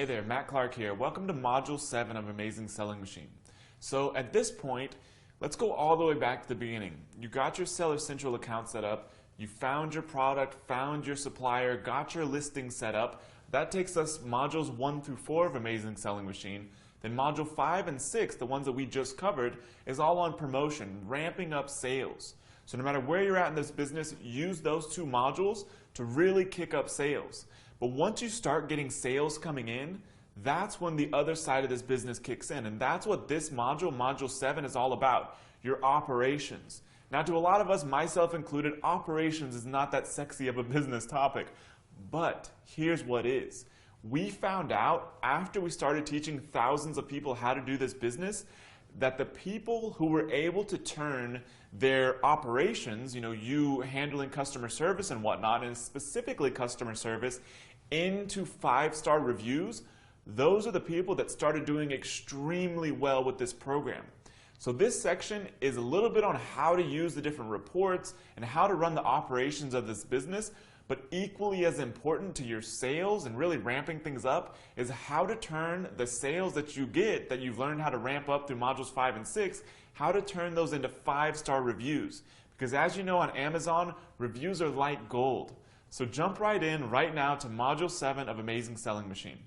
Hey there, Matt Clark here. Welcome to Module 7 of Amazing Selling Machine. So at this point, let's go all the way back to the beginning. You got your Seller Central account set up, you found your product, found your supplier, got your listing set up. That takes us modules 1 through 4 of Amazing Selling Machine. Then module 5 and 6, the ones that we just covered, is all on promotion, ramping up sales. So no matter where you're at in this business, use those two modules to really kick up sales. But once you start getting sales coming in, that's when the other side of this business kicks in. And that's what this module, Module 7, is all about, your operations. Now to a lot of us, myself included, operations is not that sexy of a business topic. But here's what is. We found out after we started teaching thousands of people how to do this business that the people who were able to turn their operations, you handling customer service and whatnot, and specifically customer service, into 5-star reviews, those are the people that started doing extremely well with this program. So this section is a little bit on how to use the different reports and how to run the operations of this business, but equally as important to your sales and really ramping things up is how to turn the sales that you get, that you've learned how to ramp up through modules 5 and 6, how to turn those into 5-star reviews. Because as you know, on Amazon, reviews are like gold. So jump right in right now to Module 7 of Amazing Selling Machine.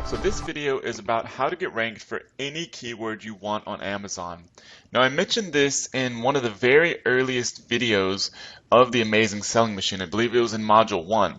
So this video is about how to get ranked for any keyword you want on Amazon. Now I mentioned this in one of the very earliest videos of the Amazing Selling Machine. I believe it was in Module 1.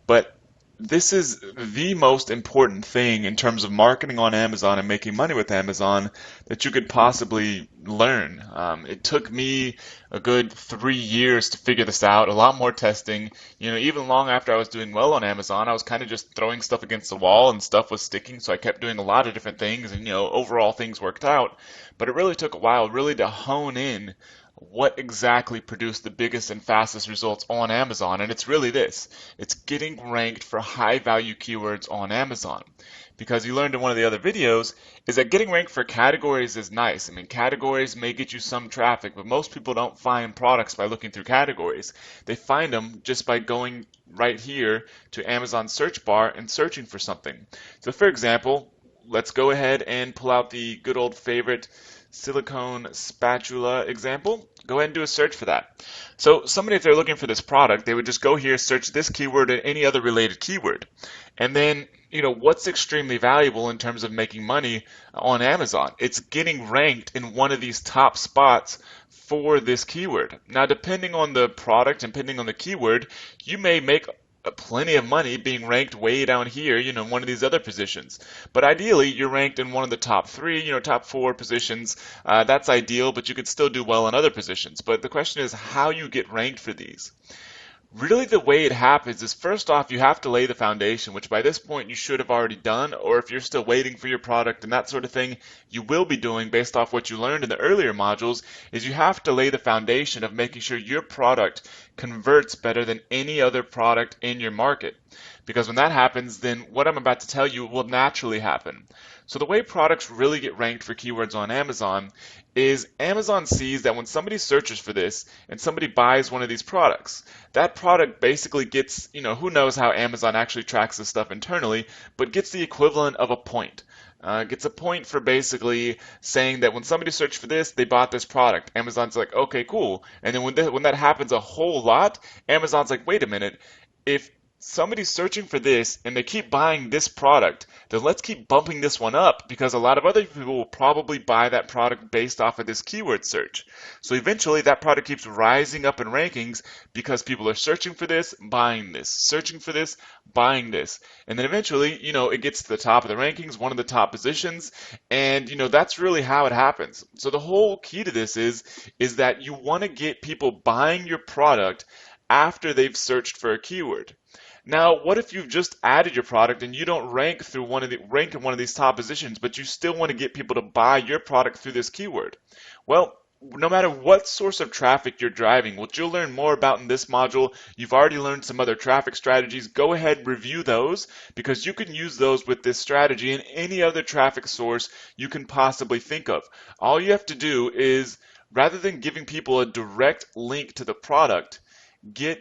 But this is the most important thing in terms of marketing on Amazon and making money with Amazon that you could possibly learn. It took me a good 3 years to figure this out, a lot more testing. Even long after I was doing well on Amazon, I was kind of just throwing stuff against the wall and stuff was sticking, so I kept doing a lot of different things and overall things worked out. But it really took a while really to hone in what exactly produced the biggest and fastest results on Amazon, and it's really this. It's getting ranked for high value keywords on Amazon. Because you learned in one of the other videos is that getting ranked for categories is nice. Categories may get you some traffic, but most people don't find products by looking through categories. They find them just by going right here to Amazon search bar and searching for something. So for example, let's go ahead and pull out the good old favorite silicone spatula example. Go ahead and do a search for that. So somebody, if they're looking for this product, they would just go here, search this keyword and any other related keyword. And then, what's extremely valuable in terms of making money on Amazon? It's getting ranked in one of these top spots for this keyword. Now, depending on the product and depending on the keyword, you may make plenty of money being ranked way down here, in one of these other positions. But ideally, you're ranked in one of the top 3, top 4 positions. That's ideal, but you could still do well in other positions. But the question is how you get ranked for these. Really, the way it happens is, first off, you have to lay the foundation, which by this point you should have already done, or if you're still waiting for your product and that sort of thing, you will be doing based off what you learned in the earlier modules, is you have to lay the foundation of making sure your product converts better than any other product in your market. Because when that happens, then what I'm about to tell you will naturally happen. So the way products really get ranked for keywords on Amazon is Amazon sees that when somebody searches for this and somebody buys one of these products, that product basically gets, who knows how Amazon actually tracks this stuff internally, but gets the equivalent of a point. Gets a point for basically saying that when somebody searched for this, they bought this product. Amazon's like, okay, cool. And then when that happens a whole lot, Amazon's like, wait a minute, if somebody's searching for this and they keep buying this product, then let's keep bumping this one up because a lot of other people will probably buy that product based off of this keyword search. So eventually that product keeps rising up in rankings because people are searching for this, buying this, searching for this, buying this. And then eventually, it gets to the top of the rankings, one of the top positions, and that's really how it happens. So the whole key to this is that you want to get people buying your product after they've searched for a keyword. Now, what if you've just added your product and you don't rank in one of these top positions, but you still want to get people to buy your product through this keyword? Well, no matter what source of traffic you're driving, which you'll learn more about in this module, you've already learned some other traffic strategies. Go ahead, review those, because you can use those with this strategy and any other traffic source you can possibly think of. All you have to do is, rather than giving people a direct link to the product,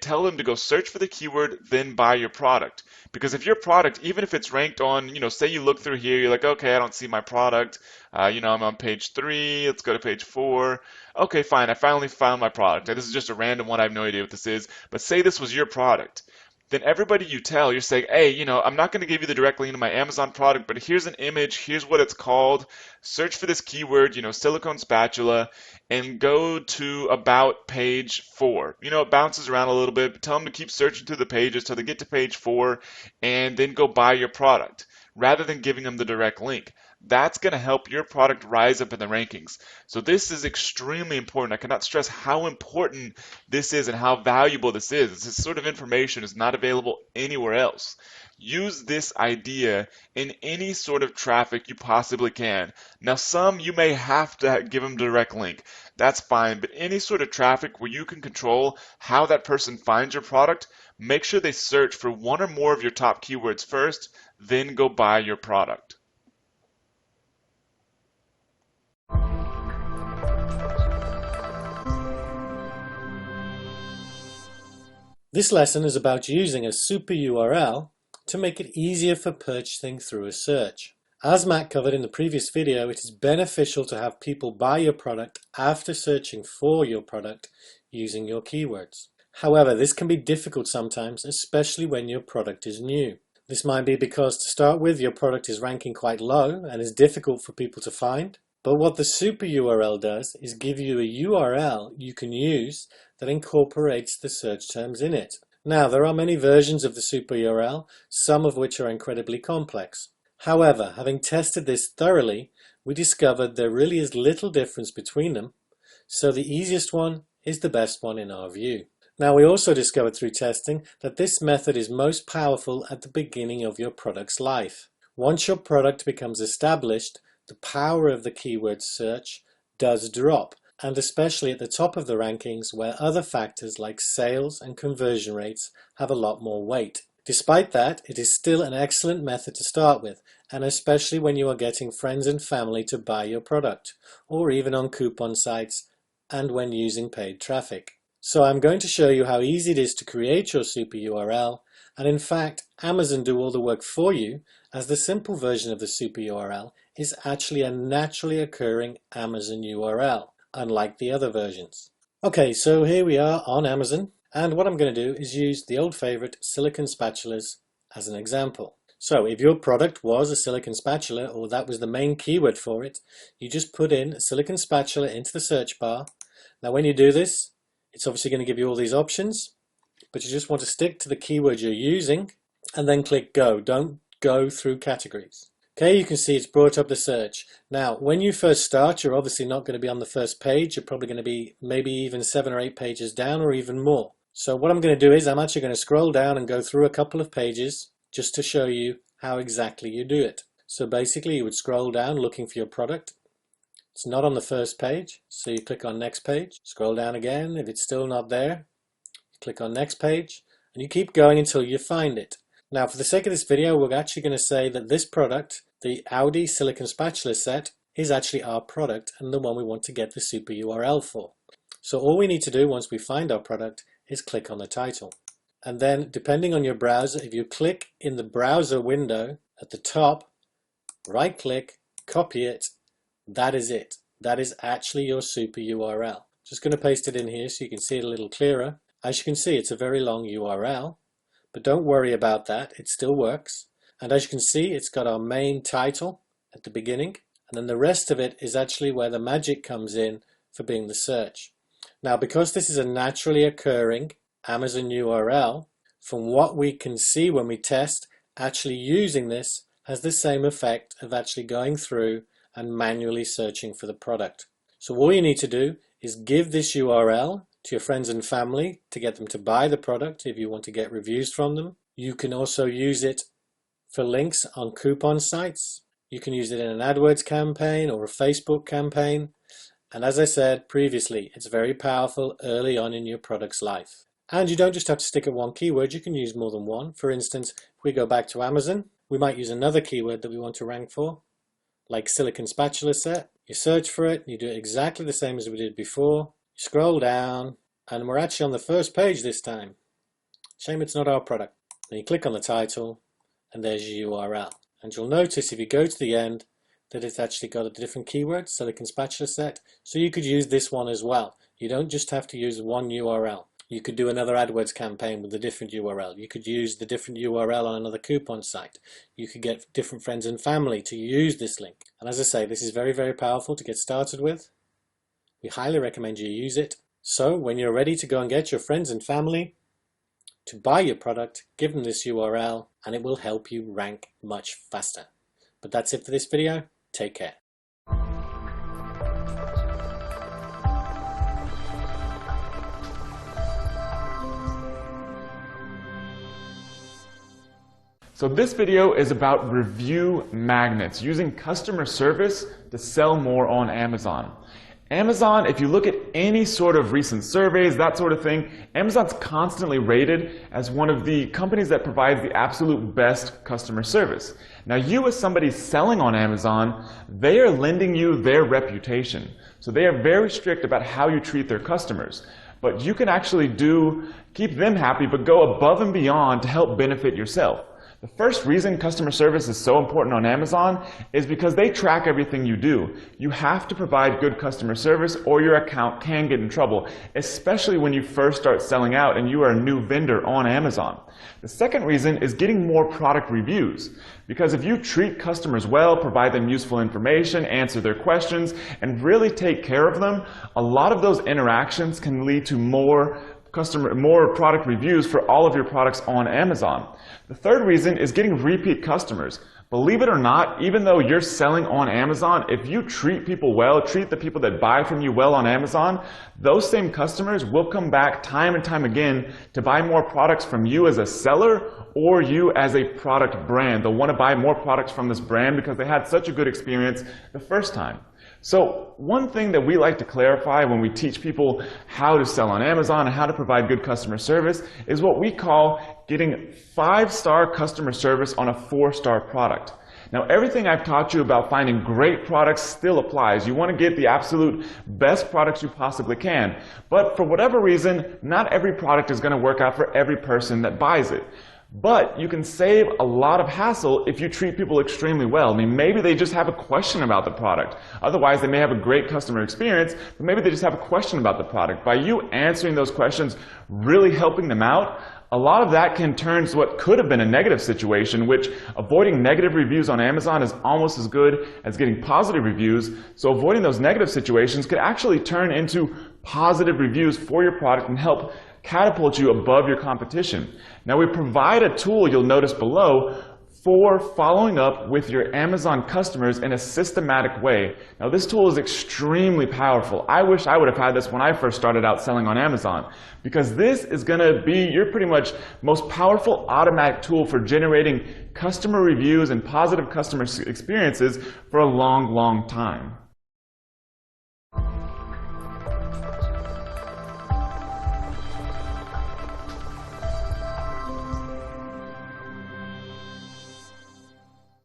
tell them to go search for the keyword, then buy your product. Because if your product, even if it's ranked on, say you look through here, you're like, okay, I don't see my product. I'm on page 3. Let's go to page 4. Okay, fine. I finally found my product. Now, this is just a random one. I have no idea what this is. But say this was your product. Then everybody you tell, you're saying, hey, I'm not going to give you the direct link to my Amazon product, but here's an image, here's what it's called. Search for this keyword, silicone spatula, and go to about page 4. It bounces around a little bit, but tell them to keep searching through the pages till they get to page 4, and then go buy your product, rather than giving them the direct link. That's going to help your product rise up in the rankings. So this is extremely important. I cannot stress how important this is and how valuable this is. This sort of information is not available anywhere else. Use this idea in any sort of traffic you possibly can. Now, some you may have to give them a direct link. That's fine, but any sort of traffic where you can control how that person finds your product, make sure they search for one or more of your top keywords first, then go buy your product. This lesson is about using a super URL to make it easier for purchasing through a search. As Matt covered in the previous video, it is beneficial to have people buy your product after searching for your product using your keywords. However, this can be difficult sometimes, especially when your product is new. This might be because to start with, your product is ranking quite low and is difficult for people to find. But what the super URL does is give you a URL you can use that incorporates the search terms in it. Now, there are many versions of the super URL, some of which are incredibly complex. However, having tested this thoroughly, we discovered there really is little difference between them, so the easiest one is the best one in our view. Now, we also discovered through testing that this method is most powerful at the beginning of your product's life. Once your product becomes established, the power of the keyword search does drop, and especially at the top of the rankings where other factors like sales and conversion rates have a lot more weight. Despite that, it is still an excellent method to start with, and especially when you are getting friends and family to buy your product, or even on coupon sites and when using paid traffic. So I'm going to show you how easy it is to create your super URL, and in fact, Amazon do all the work for you, as the simple version of the super URL is actually a naturally occurring Amazon URL, unlike the other versions. Okay, so here we are on Amazon, and what I'm going to do is use the old favorite silicone spatulas as an example. So if your product was a silicone spatula, or that was the main keyword for it, you just put in a silicone spatula into the search bar. Now when you do this, it's obviously going to give you all these options, but you just want to stick to the keyword you're using and then click go. Don't go through categories. Okay, you can see it's brought up the search. Now, when you first start, you're obviously not going to be on the first page. You're probably going to be maybe even 7 or 8 pages down or even more. So what I'm going to do is I'm actually going to scroll down and go through a couple of pages just to show you how exactly you do it. So basically you would scroll down looking for your product. It's not on the first page, so you click on next page. Scroll down again. If it's still not there, you click on next page, and you keep going until you find it. Now, for the sake of this video, we're actually going to say that this product, the Audi silicone spatula set, is actually our product and the one we want to get the super URL for. So all we need to do once we find our product is click on the title. And then, depending on your browser, if you click in the browser window at the top, right click, copy it, that is it. That is actually your super URL. Just going to paste it in here so you can see it a little clearer. As you can see, it's a very long URL, but don't worry about that. It still works. And as you can see, it's got our main title at the beginning, and then the rest of it is actually where the magic comes in for being the search. Now, because this is a naturally occurring Amazon URL, from what we can see when we test, actually using this has the same effect of actually going through and manually searching for the product. So all you need to do is give this URL to your friends and family to get them to buy the product if you want to get reviews from them. You can also use it for links on coupon sites. You can use it in an AdWords campaign or a Facebook campaign. And as I said previously, it's very powerful early on in your product's life. And you don't just have to stick at one keyword, you can use more than one. For instance, if we go back to Amazon, we might use another keyword that we want to rank for, like silicone spatula set. You search for it, you do it exactly the same as we did before. You scroll down, And we're actually on the first page this time. Shame it's not our product. Then you click on the title and there's your URL. And you'll notice if you go to the end that it's actually got a different keyword, silicon spatula set. So you could use this one as well. You don't just have to use one URL. You could do another AdWords campaign with a different URL. You could use the different URL on another coupon site. You could get different friends and family to use this link. And as I say, this is very, very powerful to get started with. We highly recommend you use it. So when you're ready to go and get your friends and family to buy your product, give them this URL and it will help you rank much faster. But that's it for this video. Take care. So this video is about review magnets, using customer service to sell more on Amazon. Amazon, if you look at any sort of recent surveys, that sort of thing, Amazon's constantly rated as one of the companies that provides the absolute best customer service. Now you as somebody selling on Amazon, they are lending you their reputation. So they are very strict about how you treat their customers. But you can actually keep them happy, but go above and beyond to help benefit yourself. The first reason customer service is so important on Amazon is because they track everything you do. You have to provide good customer service or your account can get in trouble, especially when you first start selling out and you are a new vendor on Amazon. The second reason is getting more product reviews. Because if you treat customers well, provide them useful information, answer their questions, and really take care of them, a lot of those interactions can lead to more product reviews for all of your products on Amazon. The third reason is getting repeat customers. Believe it or not, even though you're selling on Amazon, if you treat people well, treat the people that buy from you well on Amazon, those same customers will come back time and time again to buy more products from you as a seller or you as a product brand. They'll want to buy more products from this brand because they had such a good experience the first time. So one thing that we like to clarify when we teach people how to sell on Amazon and how to provide good customer service is what we call getting 5-star customer service on a 4-star product. Now everything I've taught you about finding great products still applies. You want to get the absolute best products you possibly can. But for whatever reason, not every product is going to work out for every person that buys it. But you can save a lot of hassle if you treat people extremely well. I mean, maybe they just have a question about the product. Otherwise, they may have a great customer experience, but maybe they just have a question about the product. By you answering those questions, really helping them out, a lot of that can turn to what could have been a negative situation, which avoiding negative reviews on Amazon is almost as good as getting positive reviews. So avoiding those negative situations could actually turn into positive reviews for your product and help catapult you above your competition. Now we provide a tool you'll notice below for following up with your Amazon customers in a systematic way. Now this tool is extremely powerful. I wish I would have had this when I first started out selling on Amazon, because this is going to be your pretty much most powerful automatic tool for generating customer reviews and positive customer experiences for a long, long time.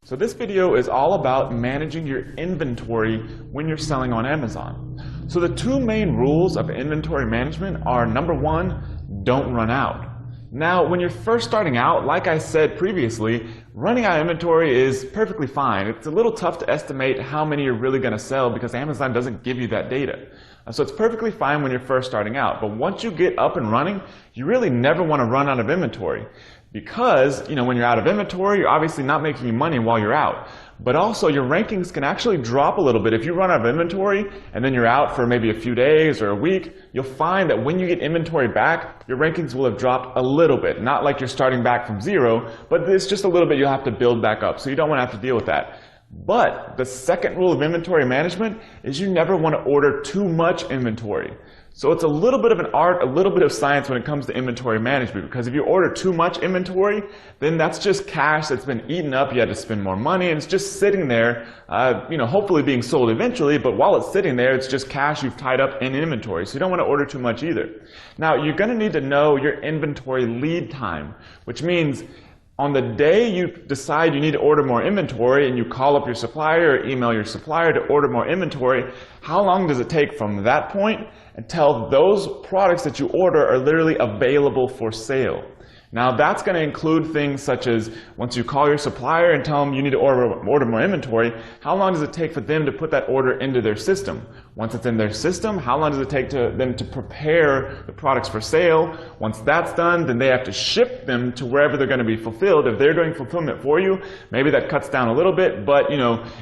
So this video is all about managing your inventory when you're selling on Amazon. So the two main rules of inventory management are, number one, don't run out. Now, when you're first starting out, like I said previously, running out of inventory is perfectly fine. It's a little tough to estimate how many you're really going to sell because Amazon doesn't give you that data. So it's perfectly fine when you're first starting out. But once you get up and running, you really never want to run out of inventory. Because, when you're out of inventory, you're obviously not making any money while you're out. But also, your rankings can actually drop a little bit. If you run out of inventory and then you're out for maybe a few days or a week, you'll find that when you get inventory back, your rankings will have dropped a little bit. Not like you're starting back from zero, but it's just a little bit you'll have to build back up. So you don't want to have to deal with that. But the second rule of inventory management is you never want to order too much inventory. So it's a little bit of an art, a little bit of science when it comes to inventory management, because if you order too much inventory, then that's just cash that's been eaten up. You had to spend more money, and it's just sitting there, hopefully being sold eventually, but while it's sitting there, it's just cash you've tied up in inventory. So you don't want to order too much either. Now, you're going to need to know your inventory lead time, which means On the day you decide you need to order more inventory and you call up your supplier or email your supplier to order more inventory, how long does it take from that point until those products that you order are literally available for sale? Now that's going to include things such as once you call your supplier and tell them you need to order more inventory, how long does it take for them to put that order into their system? Once it's in their system, how long does it take them to prepare the products for sale? Once that's done, then they have to ship them to wherever they're going to be fulfilled. If they're doing fulfillment for you, maybe that cuts down a little bit, but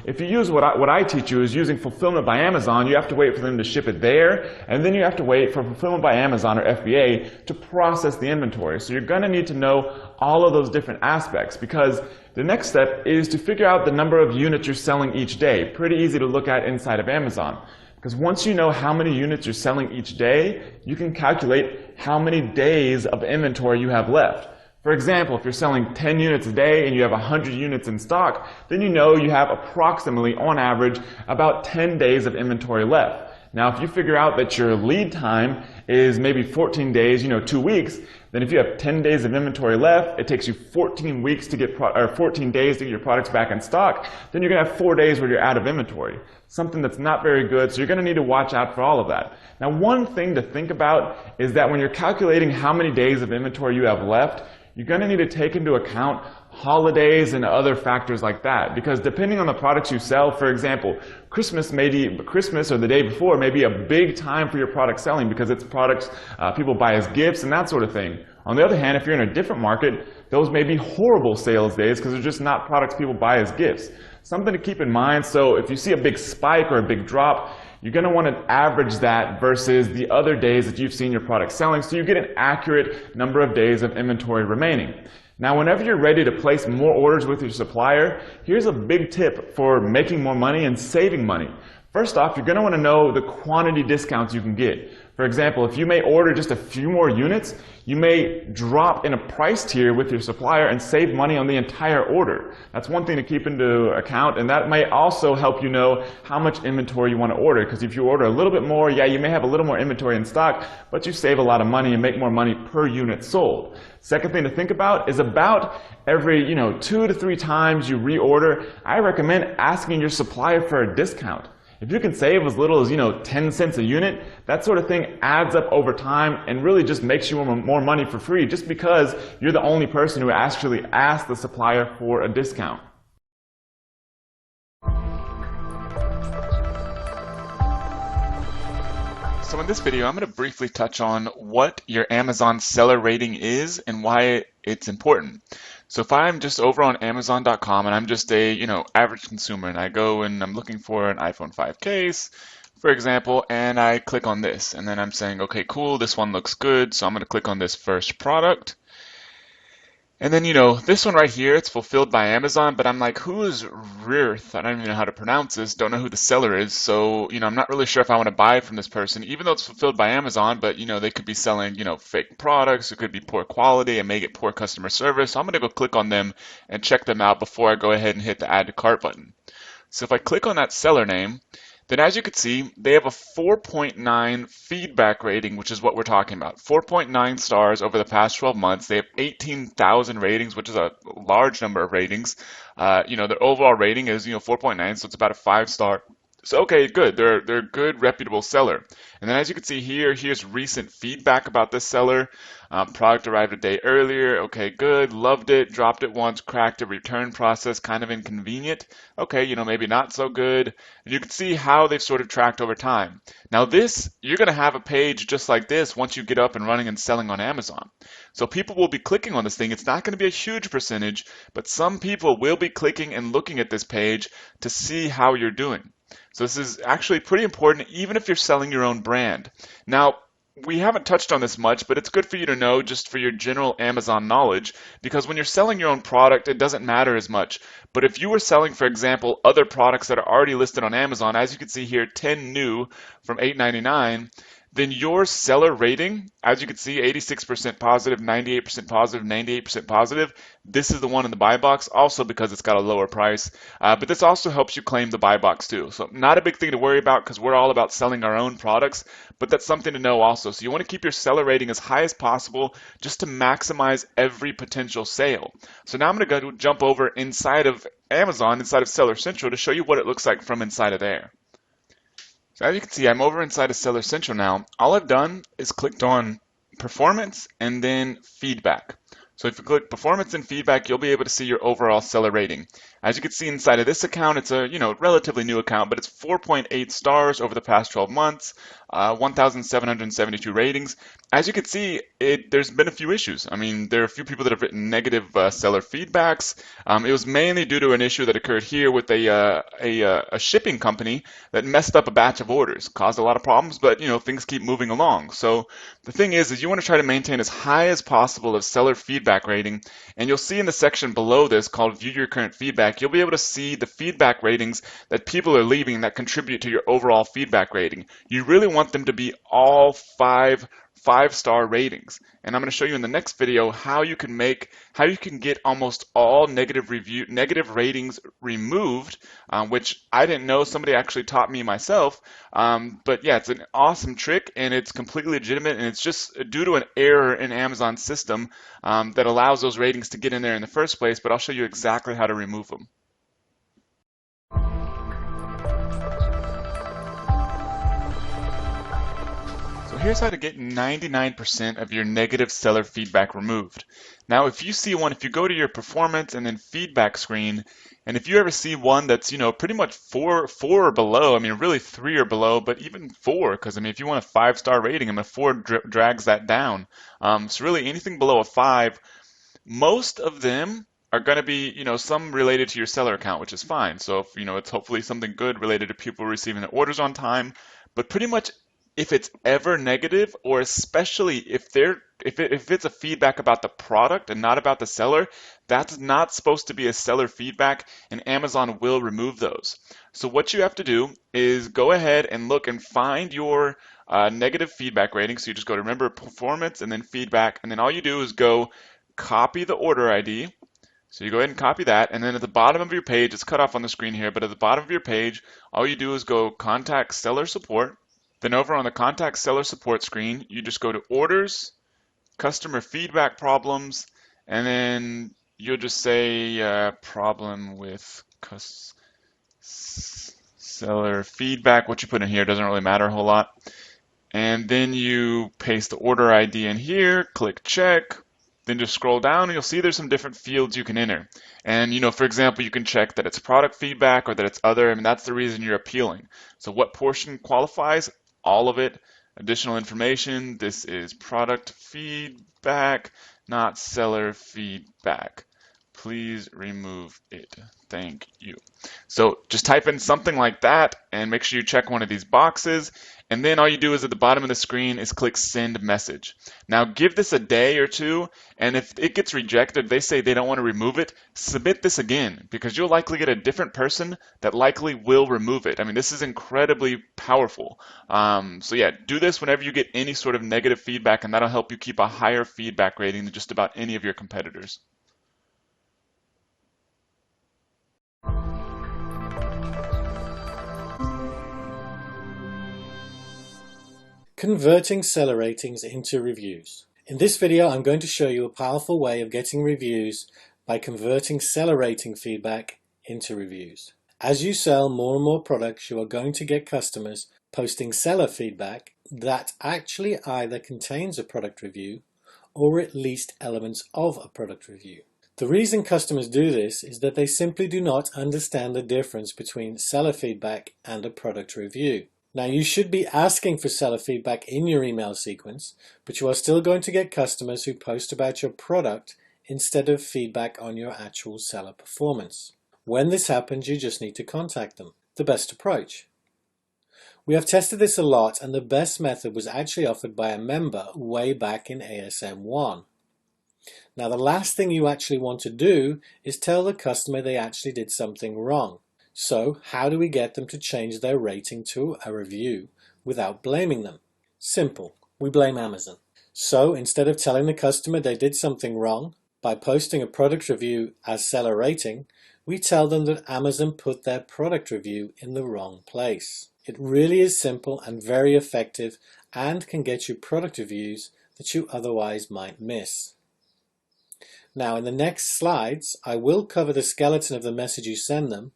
if you use what I teach you is using fulfillment by Amazon, you have to wait for them to ship it there, and then you have to wait for fulfillment by Amazon or FBA to process the inventory. So you're going to need to know all of those different aspects, because the next step is to figure out the number of units you're selling each day. Pretty easy to look at inside of Amazon. Because once you know how many units you're selling each day, you can calculate how many days of inventory you have left. For example, if you're selling 10 units a day and you have 100 units in stock, then you know you have approximately, on average, about 10 days of inventory left. Now, if you figure out that your lead time is maybe 14 days, 2 weeks, then if you have 10 days of inventory left, it takes you 14 weeks to get 14 days to get your products back in stock, then you're going to have 4 days where you're out of inventory. Something that's not very good, so you're going to need to watch out for all of that. Now, one thing to think about is that when you're calculating how many days of inventory you have left, you're going to need to take into account holidays and other factors like that, because depending on the products you sell, for example, Christmas or the day before may be a big time for your product selling because it's products people buy as gifts and that sort of thing. On the other hand, if you're in a different market, those may be horrible sales days because they're just not products people buy as gifts. Something to keep in mind. So if you see a big spike or a big drop, you're going to want to average that versus the other days that you've seen your product selling, so you get an accurate number of days of inventory remaining. Now, whenever you're ready to place more orders with your supplier, here's a big tip for making more money and saving money. First off, you're going to want to know the quantity discounts you can get. For example, if you may order just a few more units, you may drop in a price tier with your supplier and save money on the entire order. That's one thing to keep into account, and that may also help you know how much inventory you want to order, because if you order a little bit more, yeah, you may have a little more inventory in stock, but you save a lot of money and make more money per unit sold. Second thing to think about is about every 2 to 3 times you reorder, I recommend asking your supplier for a discount. If you can save as little as 10 cents a unit, that sort of thing adds up over time and really just makes you more money for free just because you're the only person who actually asked the supplier for a discount. So in this video, I'm going to briefly touch on what your Amazon seller rating is and why it's important. So if I'm just over on Amazon.com and I'm just a, average consumer and I go and I'm looking for an iPhone 5 case, for example, and I click on this and then I'm saying, okay, cool, this one looks good. So I'm going to click on this first product. And then, this one right here, it's fulfilled by Amazon, but I'm like, who is Rirth? I don't even know how to pronounce this, don't know who the seller is. So, I'm not really sure if I want to buy it from this person, even though it's fulfilled by Amazon, but, they could be selling, fake products. It could be poor quality and may get poor customer service. So I'm going to go click on them and check them out before I go ahead and hit the add to cart button. So if I click on that seller name, then as you can see, they have a 4.9 feedback rating, which is what we're talking about. 4.9 stars over the past 12 months. They have 18,000 ratings, which is a large number of ratings. Their overall rating is, 4.9, so it's about a 5-star. So okay, good. They're a good, reputable seller. And then as you can see here, here's recent feedback about this seller. Product arrived a day earlier. Okay, good. Loved it. Dropped it once. Cracked it. Return process kind of inconvenient. Okay, maybe not so good. And you can see how they've sort of tracked over time. Now this, you're going to have a page just like this once you get up and running and selling on Amazon. So people will be clicking on this thing. It's not going to be a huge percentage, but some people will be clicking and looking at this page to see how you're doing. So this is actually pretty important even if you're selling your own brand. Now, we haven't touched on this much, but it's good for you to know just for your general Amazon knowledge, because when you're selling your own product, it doesn't matter as much. But if you were selling, for example, other products that are already listed on Amazon, as you can see here, 10 new from $8.99, then your seller rating, as you can see, 86% positive, 98% positive, 98% positive. This is the one in the buy box, also because it's got a lower price. But this also helps you claim the buy box too. So not a big thing to worry about because we're all about selling our own products, but that's something to know also. So you want to keep your seller rating as high as possible just to maximize every potential sale. So now I'm going to go jump over inside of Amazon, inside of Seller Central, to show you what it looks like from inside of there. So as you can see, I'm over inside of Seller Central now. All I've done is clicked on performance and then feedback. So if you click performance and feedback, you'll be able to see your overall seller rating. As you can see inside of this account, it's a relatively new account, but it's 4.8 stars over the past 12 months, 1,772 ratings. As you can see, there's been a few issues. I mean, there are a few people that have written negative seller feedbacks. It was mainly due to an issue that occurred here with a shipping company that messed up a batch of orders, caused a lot of problems, but things keep moving along. So the thing is you want to try to maintain as high as possible of seller feedback rating, and you'll see in the section below this called View Your Current Feedback, you'll be able to see the feedback ratings that people are leaving that contribute to your overall feedback rating. You really want them to be all five-star ratings. And I'm going to show you in the next video how you can get almost all negative ratings removed, which I didn't know. Somebody actually taught me myself. But yeah, it's an awesome trick and it's completely legitimate, and it's just due to an error in Amazon's system that allows those ratings to get in there in the first place, but I'll show you exactly how to remove them. So here's how to get 99% of your negative seller feedback removed. Now, if you go to your performance and then feedback screen, and if you ever see one that's, pretty much four or below, I mean, really 3 or below, but even 4, because I mean, if you want a 5-star rating, I mean, 4 drags that down. So really anything below a 5, most of them are going to be, some related to your seller account, which is fine. So if, it's hopefully something good related to people receiving their orders on time, but pretty much if it's ever negative, or especially if it's a feedback about the product and not about the seller, that's not supposed to be a seller feedback, and Amazon will remove those. So what you have to do is go ahead and look and find your negative feedback rating. So you just go to, remember, performance and then feedback, and then all you do is go copy the order ID. So you go ahead and copy that, and then at the bottom of your page, it's cut off on the screen here, but at the bottom of your page, all you do is go contact seller support. Then over on the Contact Seller Support screen, you just go to Orders, Customer Feedback Problems, and then you'll just say problem with seller feedback. What you put in here doesn't really matter a whole lot. And then you paste the order ID in here, click check, then just scroll down and you'll see there's some different fields you can enter. And for example, you can check that it's product feedback or that it's other. I mean, that's the reason you're appealing. So what portion qualifies? All of it. Additional information. This is product feedback, not seller feedback. Please remove it. Thank you. So just type in something like that and make sure you check one of these boxes. And then all you do is at the bottom of the screen is click send message. Now give this a day or two, and if it gets rejected, they say they don't want to remove it, submit this again, because you'll likely get a different person that likely will remove it. I mean, this is incredibly powerful. So yeah, do this whenever you get any sort of negative feedback, and that'll help you keep a higher feedback rating than just about any of your competitors. Converting seller ratings into reviews. In this video, I'm going to show you a powerful way of getting reviews by converting seller rating feedback into reviews. As you sell more and more products, you are going to get customers posting seller feedback that actually either contains a product review or at least elements of a product review. The reason customers do this is that they simply do not understand the difference between seller feedback and a product review. Now, you should be asking for seller feedback in your email sequence, but you are still going to get customers who post about your product instead of feedback on your actual seller performance. When this happens, you just need to contact them. The best approach. We have tested this a lot, and the best method was actually offered by a member way back in ASM 1. Now, the last thing you actually want to do is tell the customer they actually did something wrong. So how do we get them to change their rating to a review without blaming them? Simple. We blame Amazon. So instead of telling the customer they did something wrong by posting a product review as seller rating, we tell them that Amazon put their product review in the wrong place. It really is simple and very effective and can get you product reviews that you otherwise might miss. Now in the next slides, I will cover the skeleton of the message you send them,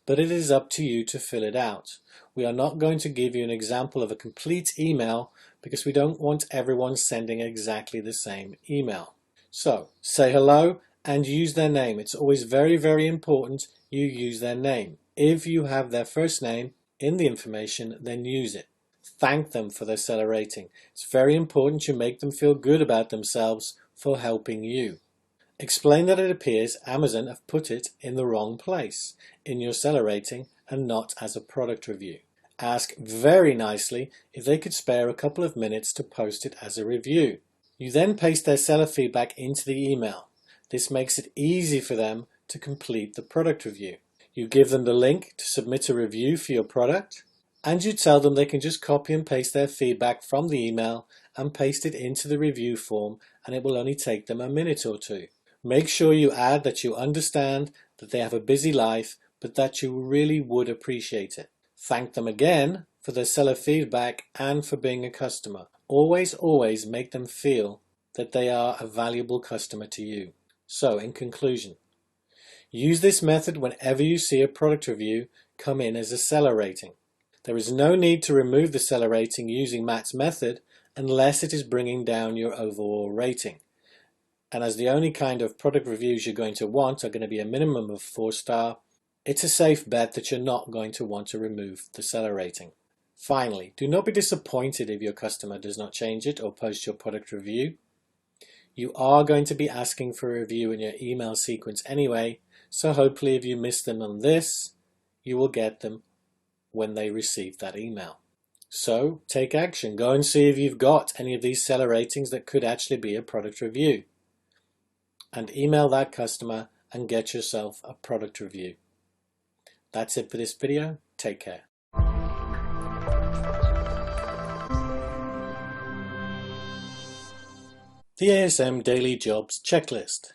but it is up to you to fill it out. We are not going to give you an example of a complete email because we don't want everyone sending exactly the same email. So say hello and use their name. It's always very, very important you use their name. If you have their first name in the information, then use it. Thank them for their seller rating. It's very important you make them feel good about themselves for helping you. Explain that it appears Amazon have put it in the wrong place in your seller rating and not as a product review. Ask very nicely if they could spare a couple of minutes to post it as a review. You then paste their seller feedback into the email. This makes it easy for them to complete the product review. You give them the link to submit a review for your product, and you tell them they can just copy and paste their feedback from the email and paste it into the review form, and it will only take them a minute or two. Make sure you add that you understand that they have a busy life, but that you really would appreciate it. Thank them again for their seller feedback and for being a customer. Always, always make them feel that they are a valuable customer to you. So, in conclusion, use this method whenever you see a product review come in as a seller rating. There is no need to remove the seller rating using Matt's method unless it is bringing down your overall rating. And as the only kind of product reviews you're going to want are going to be a minimum of 4-star, it's a safe bet that you're not going to want to remove the seller rating. Finally, do not be disappointed if your customer does not change it or post your product review. You are going to be asking for a review in your email sequence anyway, so hopefully if you miss them on this, you will get them when they receive that email. So take action. Go and see if you've got any of these seller ratings that could actually be a product review. And email that customer and get yourself a product review. That's it for this video. Take care. The ASM Daily Jobs Checklist.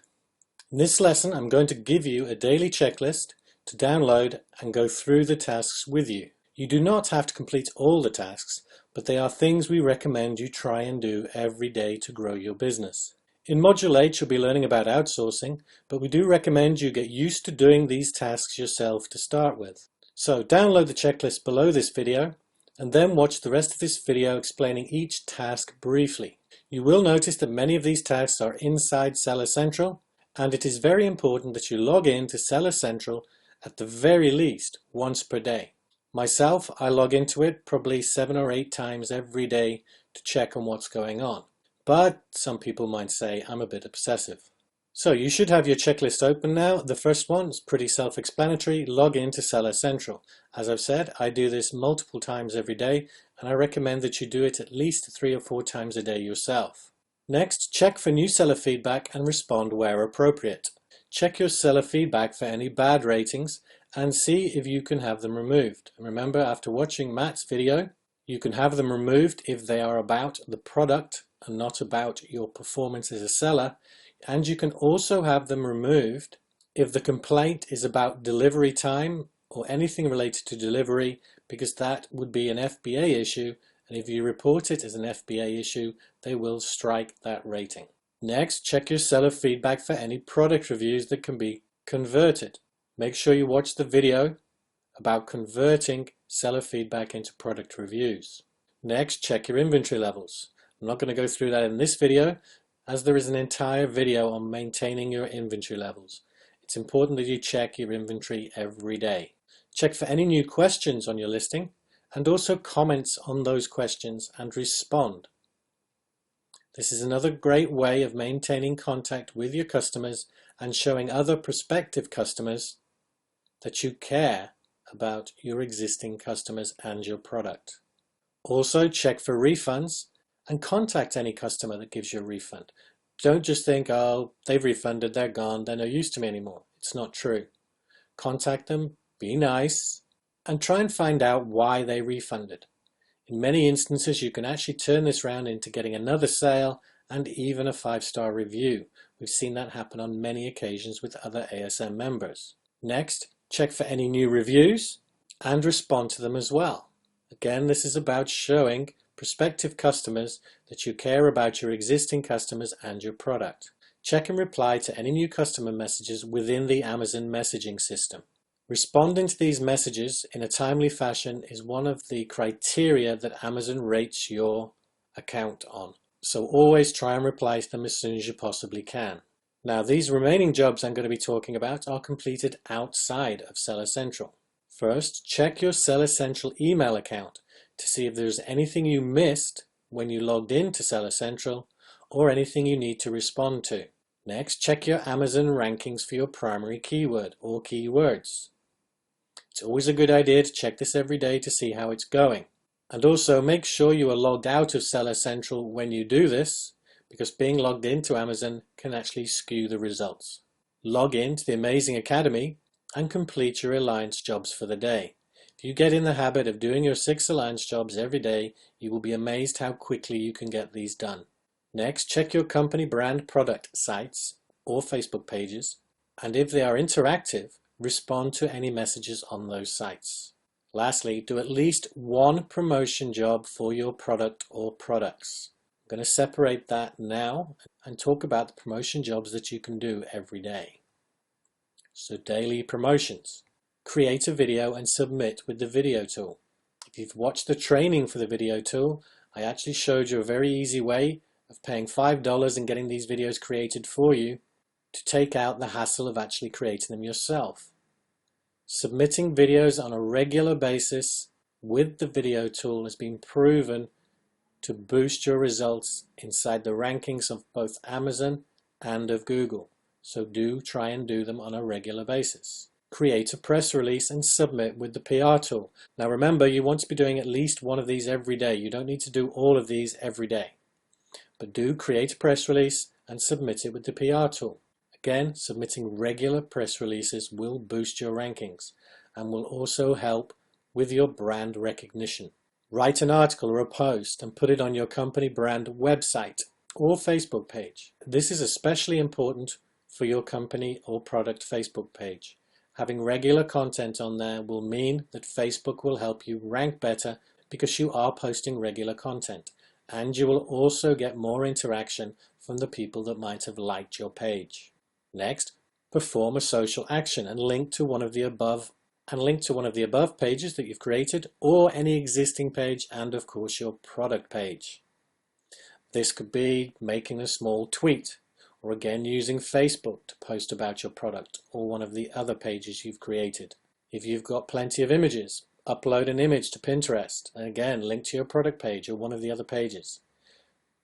In this lesson, I'm going to give you a daily checklist to download and go through the tasks with you. You do not have to complete all the tasks, but they are things we recommend you try and do every day to grow your business. In Module 8, you'll be learning about outsourcing, but we do recommend you get used to doing these tasks yourself to start with. So download the checklist below this video, and then watch the rest of this video explaining each task briefly. You will notice that many of these tasks are inside Seller Central, and it is very important that you log in to Seller Central at the very least once per day. Myself, I log into it probably 7 or 8 times every day to check on what's going on. But some people might say I'm a bit obsessive. So you should have your checklist open now. The first one is pretty self-explanatory. Log in to Seller Central. As I've said, I do this multiple times every day, and I recommend that you do it at least 3 or 4 times a day yourself. Next, check for new seller feedback and respond where appropriate. Check your seller feedback for any bad ratings and see if you can have them removed. And remember, after watching Matt's video, you can have them removed if they are about the product and not about your performance as a seller, and you can also have them removed if the complaint is about delivery time or anything related to delivery, because that would be an FBA issue, and if you report it as an FBA issue, they will strike that rating. Next, check your seller feedback for any product reviews that can be converted. Make sure you watch the video about converting seller feedback into product reviews. Next, check your inventory levels. I'm not going to go through that in this video, as there is an entire video on maintaining your inventory levels. It's important that you check your inventory every day. Check for any new questions on your listing, and also comments on those questions and respond. This is another great way of maintaining contact with your customers and showing other prospective customers that you care about your existing customers and your product. Also, check for refunds and contact any customer that gives you a refund. Don't just think, oh, they've refunded, they're gone, they're no use to me anymore. It's not true. Contact them, be nice, and try and find out why they refunded. In many instances, you can actually turn this round into getting another sale and even a 5-star review. We've seen that happen on many occasions with other ASM members. Next, check for any new reviews and respond to them as well. Again, this is about showing prospective customers that you care about your existing customers and your product. Check and reply to any new customer messages within the Amazon messaging system. Responding to these messages in a timely fashion is one of the criteria that Amazon rates your account on. So always try and reply to them as soon as you possibly can. Now, these remaining jobs I'm going to be talking about are completed outside of Seller Central. First, check your Seller Central email account to see if there's anything you missed when you logged into Seller Central or anything you need to respond to. Next, check your Amazon rankings for your primary keyword or keywords. It's always a good idea to check this every day to see how it's going. And also make sure you are logged out of Seller Central when you do this, because being logged into Amazon can actually skew the results. Log in to the Amazing Academy and complete your Alliance jobs for the day. If you get in the habit of doing your 6 Alliance jobs every day, you will be amazed how quickly you can get these done. Next, check your company brand product sites or Facebook pages, and if they are interactive, respond to any messages on those sites. Lastly, do at least one promotion job for your product or products. I'm going to separate that now and talk about the promotion jobs that you can do every day. So daily promotions. Create a video and submit with the video tool. If you've watched the training for the video tool, I actually showed you a very easy way of paying $5 and getting these videos created for you to take out the hassle of actually creating them yourself. Submitting videos on a regular basis with the video tool has been proven to boost your results inside the rankings of both Amazon and of Google. So do try and do them on a regular basis. Create a press release and submit with the PR tool. Now remember, you want to be doing at least one of these every day. You don't need to do all of these every day. But do create a press release and submit it with the PR tool. Again, submitting regular press releases will boost your rankings and will also help with your brand recognition. Write an article or a post and put it on your company brand website or Facebook page. This is especially important for your company or product Facebook page. Having regular content on there will mean that Facebook will help you rank better because you are posting regular content, and you will also get more interaction from the people that might have liked your page. Next, perform a social action and link to one of the above pages that you've created or any existing page, and of course your product page. This could be making a small tweet, or again using Facebook to post about your product or one of the other pages you've created. If you've got plenty of images, upload an image to Pinterest and again link to your product page or one of the other pages.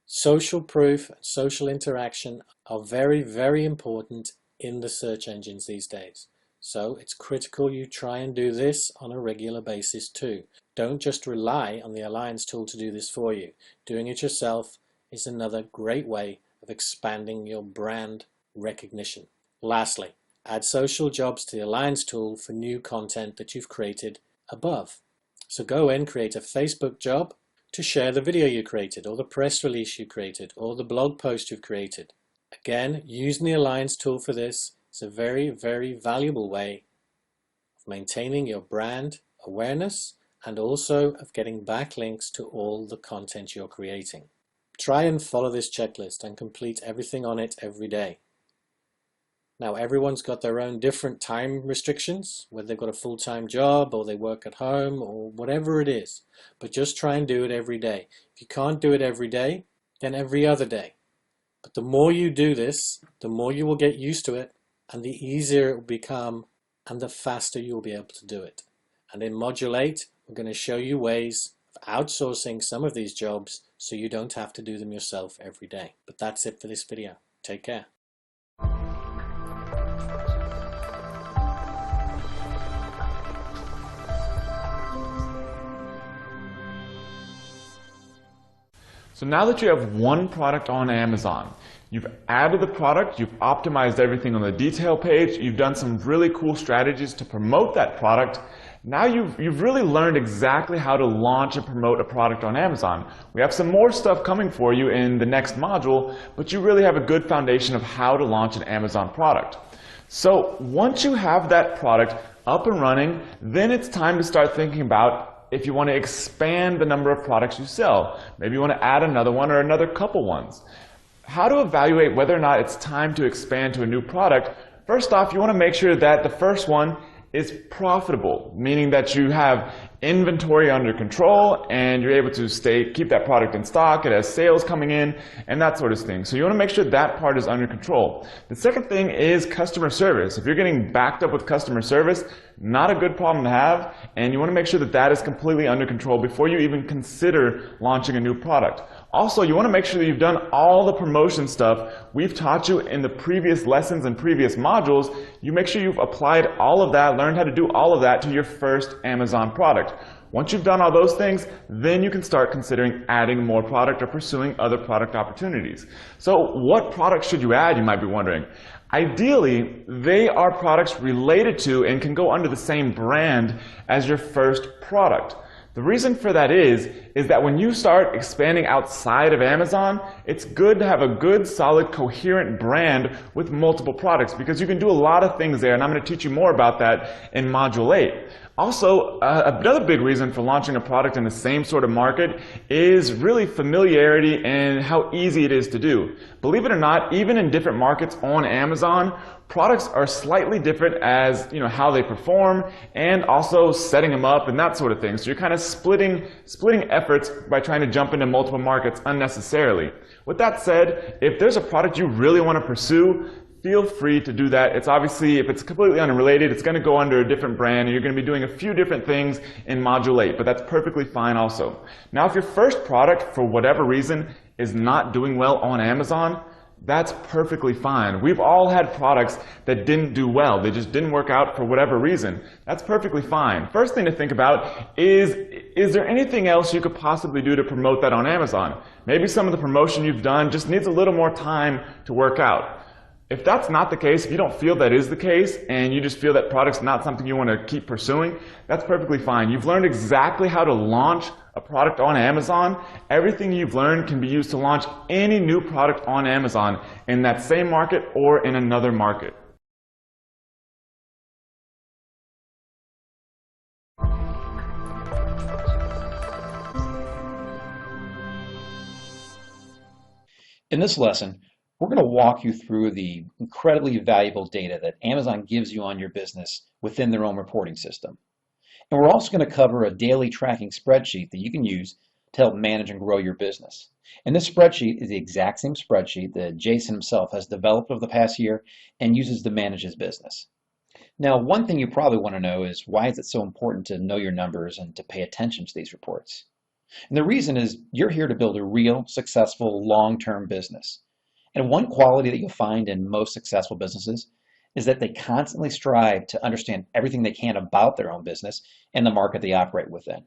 Social proof and social interaction are very, very important in the search engines these days. So it's critical you try and do this on a regular basis too. Don't just rely on the Alliance tool to do this for you. Doing it yourself is another great way of expanding your brand recognition. Lastly, add social jobs to the Alliance tool for new content that you've created above. So go in, create a Facebook job to share the video you created or the press release you created or the blog post you've created. Again, using the Alliance tool for this is a very, very valuable way of maintaining your brand awareness and also of getting backlinks to all the content you're creating. Try and follow this checklist and complete everything on it every day. Now, everyone's got their own different time restrictions, whether they've got a full-time job or they work at home or whatever it is. But just try and do it every day. If you can't do it every day, then every other day. But the more you do this, the more you will get used to it, and the easier it will become, and the faster you'll be able to do it. And in Module 8, we're going to show you ways of outsourcing some of these jobs so you don't have to do them yourself every day. But that's it for this video. Take care. So now that you have one product on Amazon, you've added the product, you've optimized everything on the detail page, you've done some really cool strategies to promote that product, Now you've really learned exactly how to launch and promote a product on Amazon. We have some more stuff coming for you in the next module, but you really have a good foundation of how to launch an Amazon product. So once you have that product up and running, then it's time to start thinking about if you want to expand the number of products you sell. Maybe you want to add another one or another couple ones. How to evaluate whether or not it's time to expand to a new product? First off, you want to make sure that the first one is profitable, meaning that you have inventory under control and you're able to keep that product in stock, it has sales coming in, and that sort of thing. So you want to make sure that part is under control. The second thing is customer service. If you're getting backed up with customer service, not a good problem to have, and you want to make sure that that is completely under control before you even consider launching a new product. Also, you want to make sure that you've done all the promotion stuff we've taught you in the previous lessons and previous modules. You make sure you've applied all of that, learned how to do all of that to your first Amazon product. Once you've done all those things, then you can start considering adding more product or pursuing other product opportunities. So what products should you add, you might be wondering? Ideally, they are products related to and can go under the same brand as your first product. The reason for that is that when you start expanding outside of Amazon, it's good to have a good, solid, coherent brand with multiple products because you can do a lot of things there, and I'm going to teach you more about that in Module 8. Also, another big reason for launching a product in the same sort of market is really familiarity and how easy it is to do. Believe it or not, even in different markets on Amazon, products are slightly different as how they perform and also setting them up and that sort of thing. So you're kind of splitting efforts by trying to jump into multiple markets unnecessarily. With that said, if there's a product you really want to pursue, feel free to do that. It's obviously, if it's completely unrelated, it's going to go under a different brand and you're going to be doing a few different things in Module 8, but that's perfectly fine also. Now, if your first product, for whatever reason, is not doing well on Amazon, that's perfectly fine. We've all had products that didn't do well. They just didn't work out for whatever reason. That's perfectly fine. First thing to think about is there anything else you could possibly do to promote that on Amazon? Maybe some of the promotion you've done just needs a little more time to work out. If that's not the case, if you don't feel that is the case, and you just feel that product's not something you want to keep pursuing, that's perfectly fine. You've learned exactly how to launch a product on Amazon. Everything you've learned can be used to launch any new product on Amazon in that same market or in another market. In this lesson, we're going to walk you through the incredibly valuable data that Amazon gives you on your business within their own reporting system. And we're also going to cover a daily tracking spreadsheet that you can use to help manage and grow your business. And this spreadsheet is the exact same spreadsheet that Jason himself has developed over the past year and uses to manage his business. Now, one thing you probably want to know is why is it so important to know your numbers and to pay attention to these reports? And the reason is you're here to build a real, successful, long-term business. And one quality that you'll find in most successful businesses is that they constantly strive to understand everything they can about their own business and the market they operate within.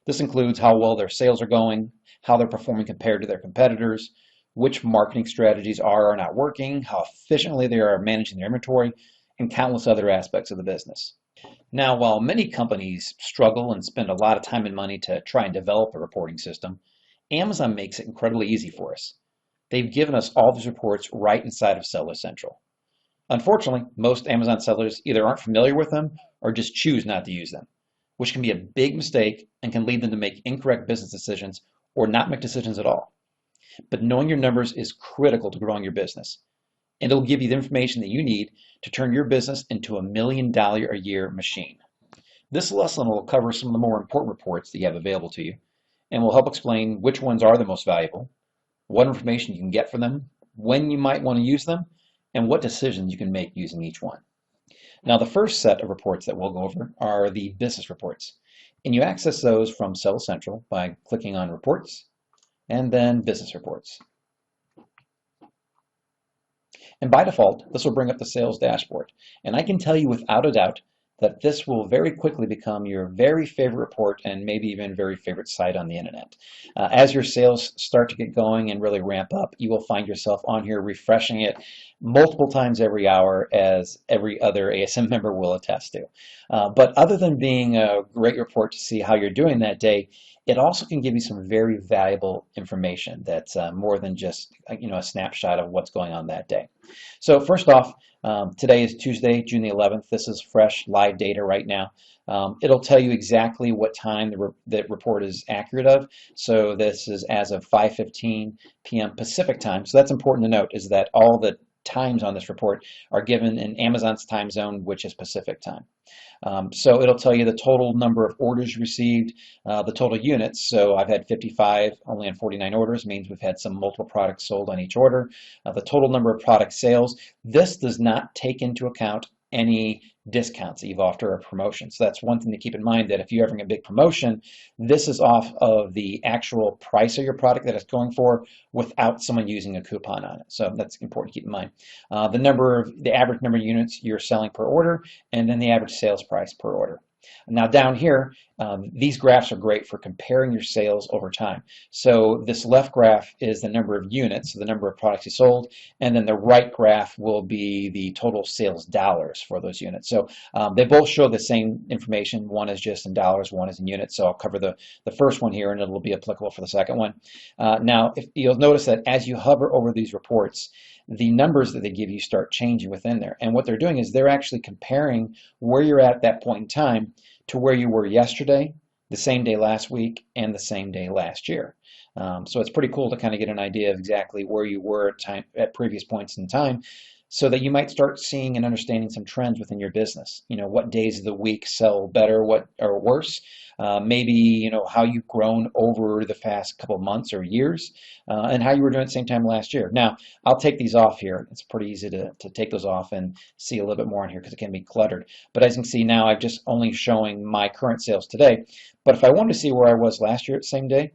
This includes how well their sales are going, how they're performing compared to their competitors, which marketing strategies are or are not working, how efficiently they are managing their inventory, and countless other aspects of the business. Now, while many companies struggle and spend a lot of time and money to try and develop a reporting system, Amazon makes it incredibly easy for us. They've given us all these reports right inside of Seller Central. Unfortunately, most Amazon sellers either aren't familiar with them or just choose not to use them, which can be a big mistake and can lead them to make incorrect business decisions or not make decisions at all. But knowing your numbers is critical to growing your business, and it'll give you the information that you need to turn your business into a $1 million a year machine. This lesson will cover some of the more important reports that you have available to you, and will help explain which ones are the most valuable, what information you can get from them, when you might want to use them, and what decisions you can make using each one. Now, the first set of reports that we'll go over are the business reports, and you access those from Seller Central by clicking on Reports and then Business Reports. And by default, this will bring up the sales dashboard, and I can tell you without a doubt that this will very quickly become your very favorite report and maybe even very favorite site on the internet. As your sales start to get going and really ramp up, you will find yourself on here refreshing it multiple times every hour, as every other ASM member will attest to. But other than being a great report to see how you're doing that day, it also can give you some very valuable information that's more than just a snapshot of what's going on that day. So first off, today is Tuesday, June the 11th. This is fresh live data right now. It'll tell you exactly what time the report is accurate of. So this is as of 5:15 p.m. Pacific time. So that's important to note, is that all the times on this report are given in Amazon's time zone, which is Pacific time. So it'll tell you the total number of orders received, the total units. So I've had 55 only on 49 orders, means we've had some multiple products sold on each order. The total number of product sales. This does not take into account any discounts that you've offered or promotions. So that's one thing to keep in mind, that if you're having a big promotion, this is off of the actual price of your product that it's going for without someone using a coupon on it. So that's important to keep in mind. The average number of units you're selling per order, and then the average sales price per order. Now down here, these graphs are great for comparing your sales over time. So this left graph is the number of units, so the number of products you sold, and then the right graph will be the total sales dollars for those units. So they both show the same information. One is just in dollars, one is in units. So I'll cover the first one here, and it'll be applicable for the second one. Now, if you'll notice that as you hover over these reports, the numbers that they give you start changing within there. And what they're doing is they're actually comparing where you're at that point in time to where you were yesterday, the same day last week, and the same day last year. So it's pretty cool to kind of get an idea of exactly where you were at previous points in time, so that you might start seeing and understanding some trends within your business. What days of the week sell better, what or worse. Maybe how you've grown over the past couple of months or years, and how you were doing at the same time last year. Now, I'll take these off here. It's pretty easy to take those off and see a little bit more on here because it can be cluttered. But as you can see now, I'm just only showing my current sales today. But if I wanted to see where I was last year at the same day,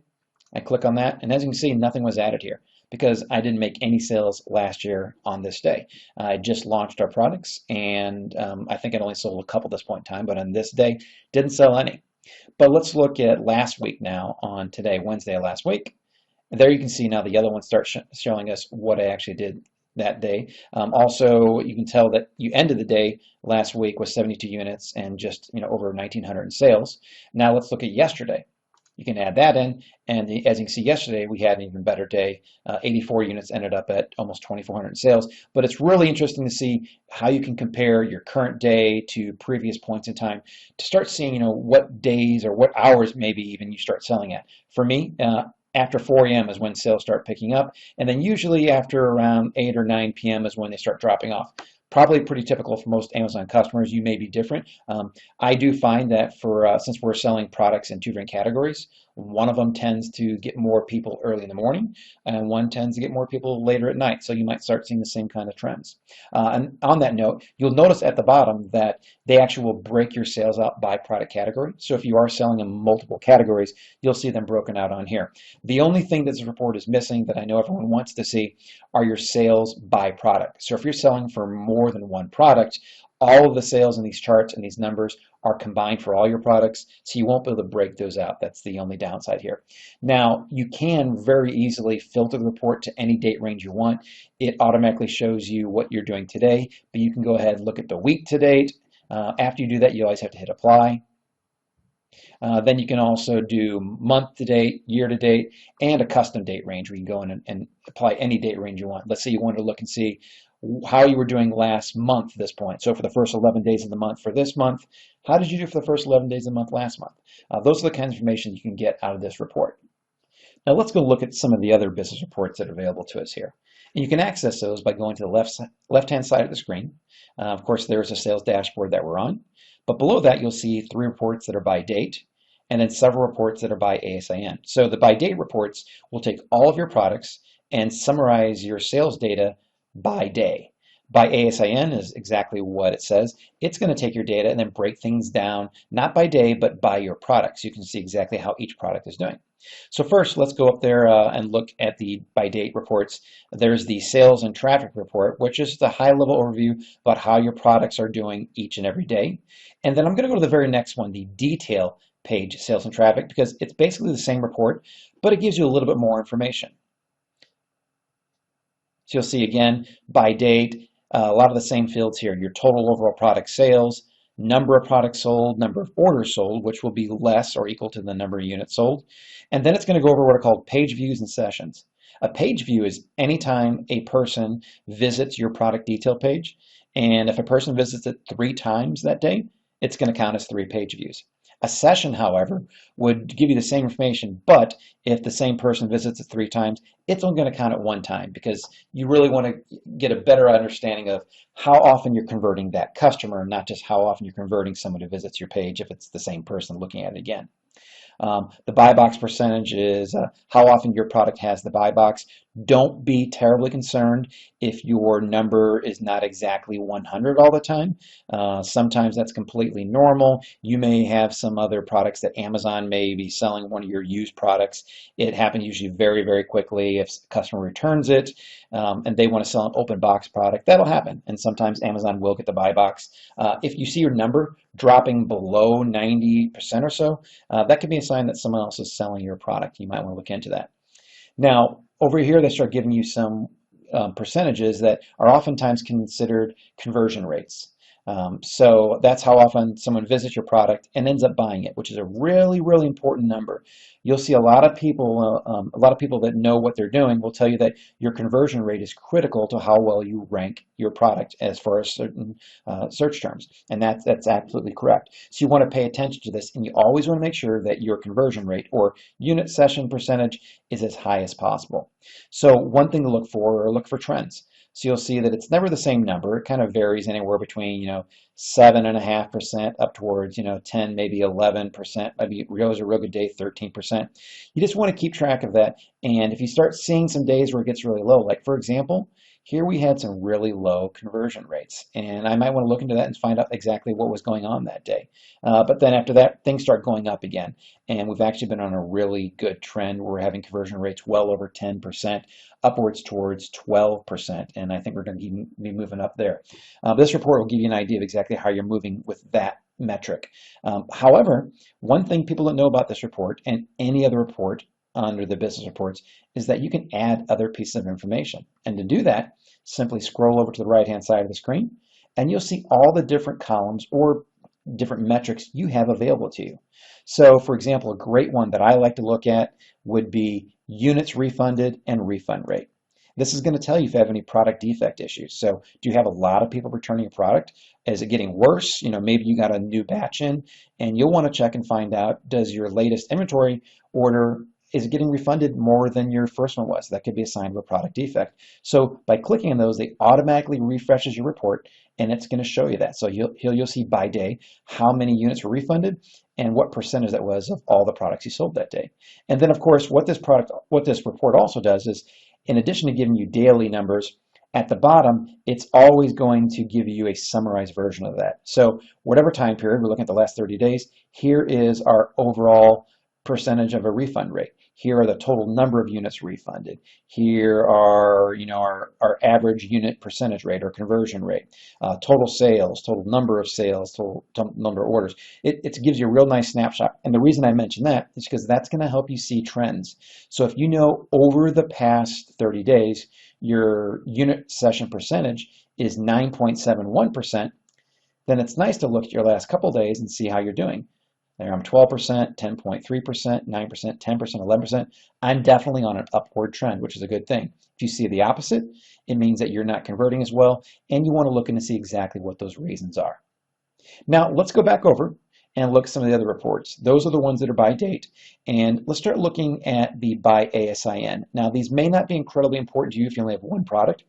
I click on that, and as you can see, nothing was added here, because I didn't make any sales last year on this day. I just launched our products, and I think I only sold a couple at this point in time, but on this day, didn't sell any. But let's look at last week now, on today, Wednesday of last week. And there you can see now the yellow one starts showing us what I actually did that day. Also, you can tell that you ended the day last week with 72 units and just over 1,900 in sales. Now let's look at yesterday. You can add that in, and as you can see, yesterday we had an even better day. 84 units ended up at almost 2,400 in sales. But it's really interesting to see how you can compare your current day to previous points in time to start seeing, what days or what hours maybe even you start selling at. For me, after 4 a.m. is when sales start picking up, and then usually after around 8 or 9 p.m. is when they start dropping off. Probably pretty typical for most Amazon customers. You may be different. I do find that since we're selling products in two different categories, one of them tends to get more people early in the morning, and one tends to get more people later at night. So you might start seeing the same kind of trends. And on that note, you'll notice at the bottom that they actually will break your sales out by product category. So if you are selling in multiple categories, you'll see them broken out on here. The only thing that this report is missing that I know everyone wants to see are your sales by product. So if you're selling for more than one product, all of the sales in these charts and these numbers are combined for all your products, so you won't be able to break those out. That's the only downside here. Now, you can very easily filter the report to any date range you want. It automatically shows you what you're doing today, but you can go ahead and look at the week to date. After you do that, you always have to hit apply. Then you can also do month to date, year to date, and a custom date range where you can go in and apply any date range you want. Let's say you want to look and see how you were doing last month at this point. So for the first 11 days of the month for this month, how did you do for the first 11 days of the month last month? Those are the kinds of information you can get out of this report. Now let's go look at some of the other business reports that are available to us here. And you can access those by going to the left-hand side of the screen. Of course, there's a sales dashboard that we're on. But below that, you'll see 3 reports that are by date, and then several reports that are by ASIN. So the by date reports will take all of your products and summarize your sales data by day. By ASIN is exactly what it says. It's going to take your data and then break things down, not by day, but by your product. So you can see exactly how each product is doing. So first, let's go up there and look at the by date reports. There's the sales and traffic report, which is the high level overview about how your products are doing each and every day. And then I'm going to go to the very next one, the detail page, sales and traffic, because it's basically the same report, but it gives you a little bit more information. So you'll see again, by date, a lot of the same fields here, your total overall product sales, number of products sold, number of orders sold, which will be less or equal to the number of units sold. And then it's going to go over what are called page views and sessions. A page view is anytime a person visits your product detail page. And if a person visits it 3 times that day, it's going to count as 3 page views. A session, however, would give you the same information, but if the same person visits it 3 times, it's only going to count at 1 time because you really want to get a better understanding of how often you're converting that customer, not just how often you're converting someone who visits your page if it's the same person looking at it again. The buy box percentage is how often your product has the buy box. Don't be terribly concerned if your number is not exactly 100 all the time. Sometimes that's completely normal. You may have some other products that Amazon may be selling one of your used products. It happens usually very, very quickly if a customer returns it and they want to sell an open box product. That'll happen, and sometimes Amazon will get the buy box. If you see your number dropping below 90% or so, that could be a sign that someone else is selling your product. You might want to look into that. Now, over here, they start giving you some percentages that are oftentimes considered conversion rates. So that's how often someone visits your product and ends up buying it, which is a really, really important number. You'll see a lot of people that know what they're doing will tell you that your conversion rate is critical to how well you rank your product as far as certain search terms, and that's absolutely correct. So you want to pay attention to this, and you always want to make sure that your conversion rate or unit session percentage is as high as possible. So one thing to look for trends. So you'll see that it's never the same number. It kind of varies anywhere between 7.5% up towards 10, maybe 11%. Maybe it was a real good day, 13%. You just want to keep track of that. And if you start seeing some days where it gets really low, like for example, here we had some really low conversion rates, and I might want to look into that and find out exactly what was going on that day. But then after that, things start going up again, and we've actually been on a really good trend where we're having conversion rates well over 10%, upwards towards 12%, and I think we're going to be moving up there. This report will give you an idea of exactly how you're moving with that metric. However, one thing people don't know about this report and any other report under the business reports is that you can add other pieces of information. And to do that, simply scroll over to the right-hand side of the screen, and you'll see all the different columns or different metrics you have available to you. So, for example, a great one that I like to look at would be units refunded and refund rate. This is going to tell you if you have any product defect issues. So do you have a lot of people returning a product? Is it getting worse? Maybe you got a new batch in, and you'll want to check and find out, does your latest inventory order, is it getting refunded more than your first one was? That could be a sign of a product defect. So by clicking on those, they automatically refreshes your report, and it's going to show you that. So you'll see by day how many units were refunded and what percentage that was of all the products you sold that day. And then, of course, what this report also does is, in addition to giving you daily numbers, at the bottom, it's always going to give you a summarized version of that. So whatever time period, we're looking at the last 30 days, here is our overall percentage of a refund rate. Here are the total number of units refunded. Here are our average unit percentage rate or conversion rate, total sales, total number of sales, total number of orders. It gives you a real nice snapshot. And the reason I mention that is because that's going to help you see trends. So if you know over the past 30 days, your unit session percentage is 9.71%, then it's nice to look at your last couple of days and see how you're doing. There I'm 12%, 10.3%, 9%, 10%, 11%. I'm definitely on an upward trend, which is a good thing. If you see the opposite, it means that you're not converting as well, and you want to look in to see exactly what those reasons are. Now, let's go back over and look at some of the other reports. Those are the ones that are by date, and let's start looking at the by ASIN. Now, these may not be incredibly important to you if you only have one product,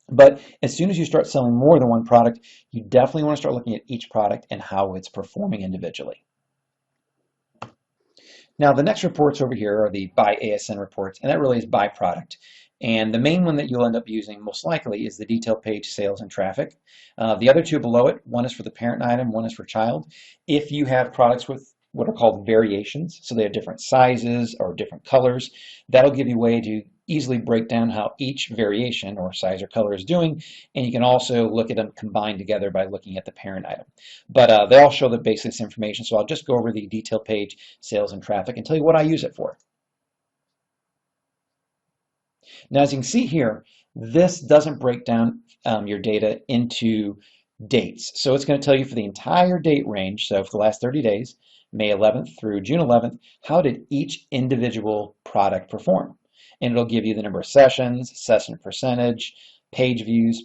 but as soon as you start selling more than one product, you definitely want to start looking at each product and how it's performing individually. Now, the next reports over here are the by ASIN reports, and that really is by product. And the main one that you'll end up using most likely is the detail page sales and traffic. The other two below it, one is for the parent item, one is for child. If you have products with what are called variations, so they have different sizes or different colors, that'll give you a way to easily break down how each variation or size or color is doing, and you can also look at them combined together by looking at the parent item. But they all show the basic information, so I'll just go over the detail page sales and traffic and tell you what I use it for. Now, as you can see here, this doesn't break down your data into dates. So it's going to tell you for the entire date range, so for the last 30 days, May 11th through June 11th, how did each individual product perform? And it'll give you the number of sessions, session percentage, page views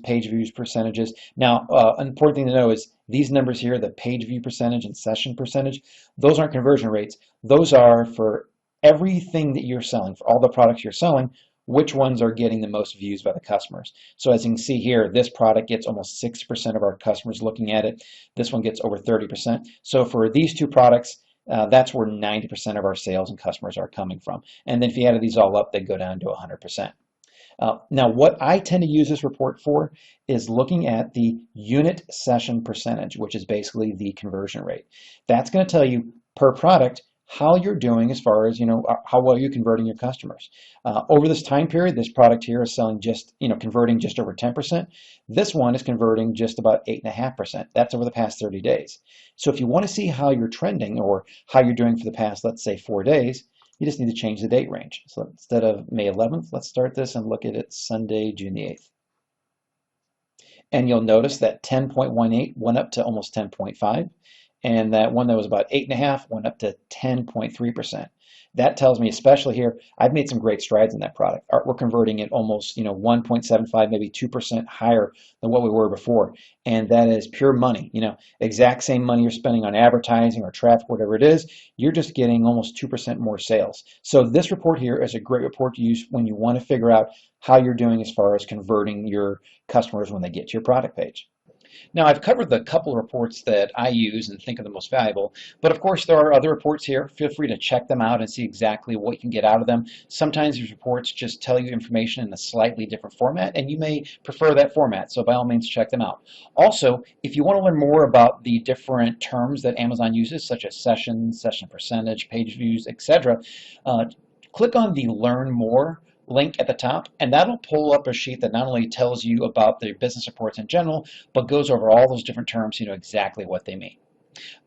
percentages. Now, an important thing to know is these numbers here, the page view percentage and session percentage, those aren't conversion rates. Those are for everything that you're selling, for all the products you're selling, which ones are getting the most views by the customers. So as you can see here, this product gets almost 6% of our customers looking at it. This one gets over 30%. So for these two products, that's where 90% of our sales and customers are coming from. And then if you added these all up, they go down to 100%. Now, what I tend to use this report for is looking at the unit session percentage, which is basically the conversion rate. That's going to tell you per product how you're doing as far as, how well you're converting your customers. Over this time period, this product here is selling just, converting just over 10%. This one is converting just about 8.5%. That's over the past 30 days. So if you want to see how you're trending or how you're doing for the past, let's say 4 days, you just need to change the date range. So instead of May 11th, let's start this and look at it Sunday, June the 8th. And you'll notice that 10.18 went up to almost 10.5. And that one that was about 8.5 went up to 10.3%. That tells me, especially here, I've made some great strides in that product. We're converting it almost, 1.75, maybe 2% higher than what we were before. And that is pure money. Exact same money you're spending on advertising or traffic, whatever it is, you're just getting almost 2% more sales. So this report here is a great report to use when you want to figure out how you're doing as far as converting your customers when they get to your product page. Now, I've covered the couple of reports that I use and think are the most valuable, but of course there are other reports here. Feel free to check them out and see exactly what you can get out of them. Sometimes these reports just tell you information in a slightly different format, and you may prefer that format, so by all means check them out. Also, if you want to learn more about the different terms that Amazon uses, such as sessions, session percentage, page views, etc., click on the Learn More link at the top, and that'll pull up a sheet that not only tells you about the business reports in general, but goes over all those different terms so you know exactly what they mean.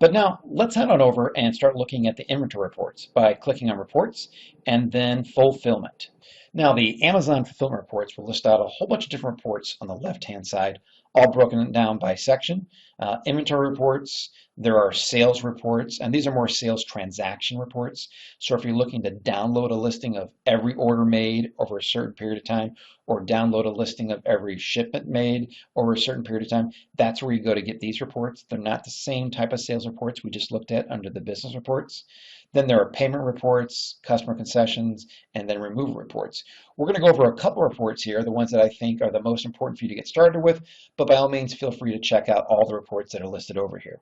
But now let's head on over and start looking at the inventory reports by clicking on Reports and then Fulfillment. Now, the Amazon Fulfillment Reports will list out a whole bunch of different reports on the left-hand side, all broken down by section. Inventory reports, there are sales reports, and these are more sales transaction reports. So if you're looking to download a listing of every order made over a certain period of time, or download a listing of every shipment made over a certain period of time, that's where you go to get these reports. They're not the same type of sales reports we just looked at under the business reports. Then there are payment reports, customer concessions, and then removal reports. We're going to go over a couple of reports here, the ones that I think are the most important for you to get started with, but by all means feel free to check out all the reports that are listed over here.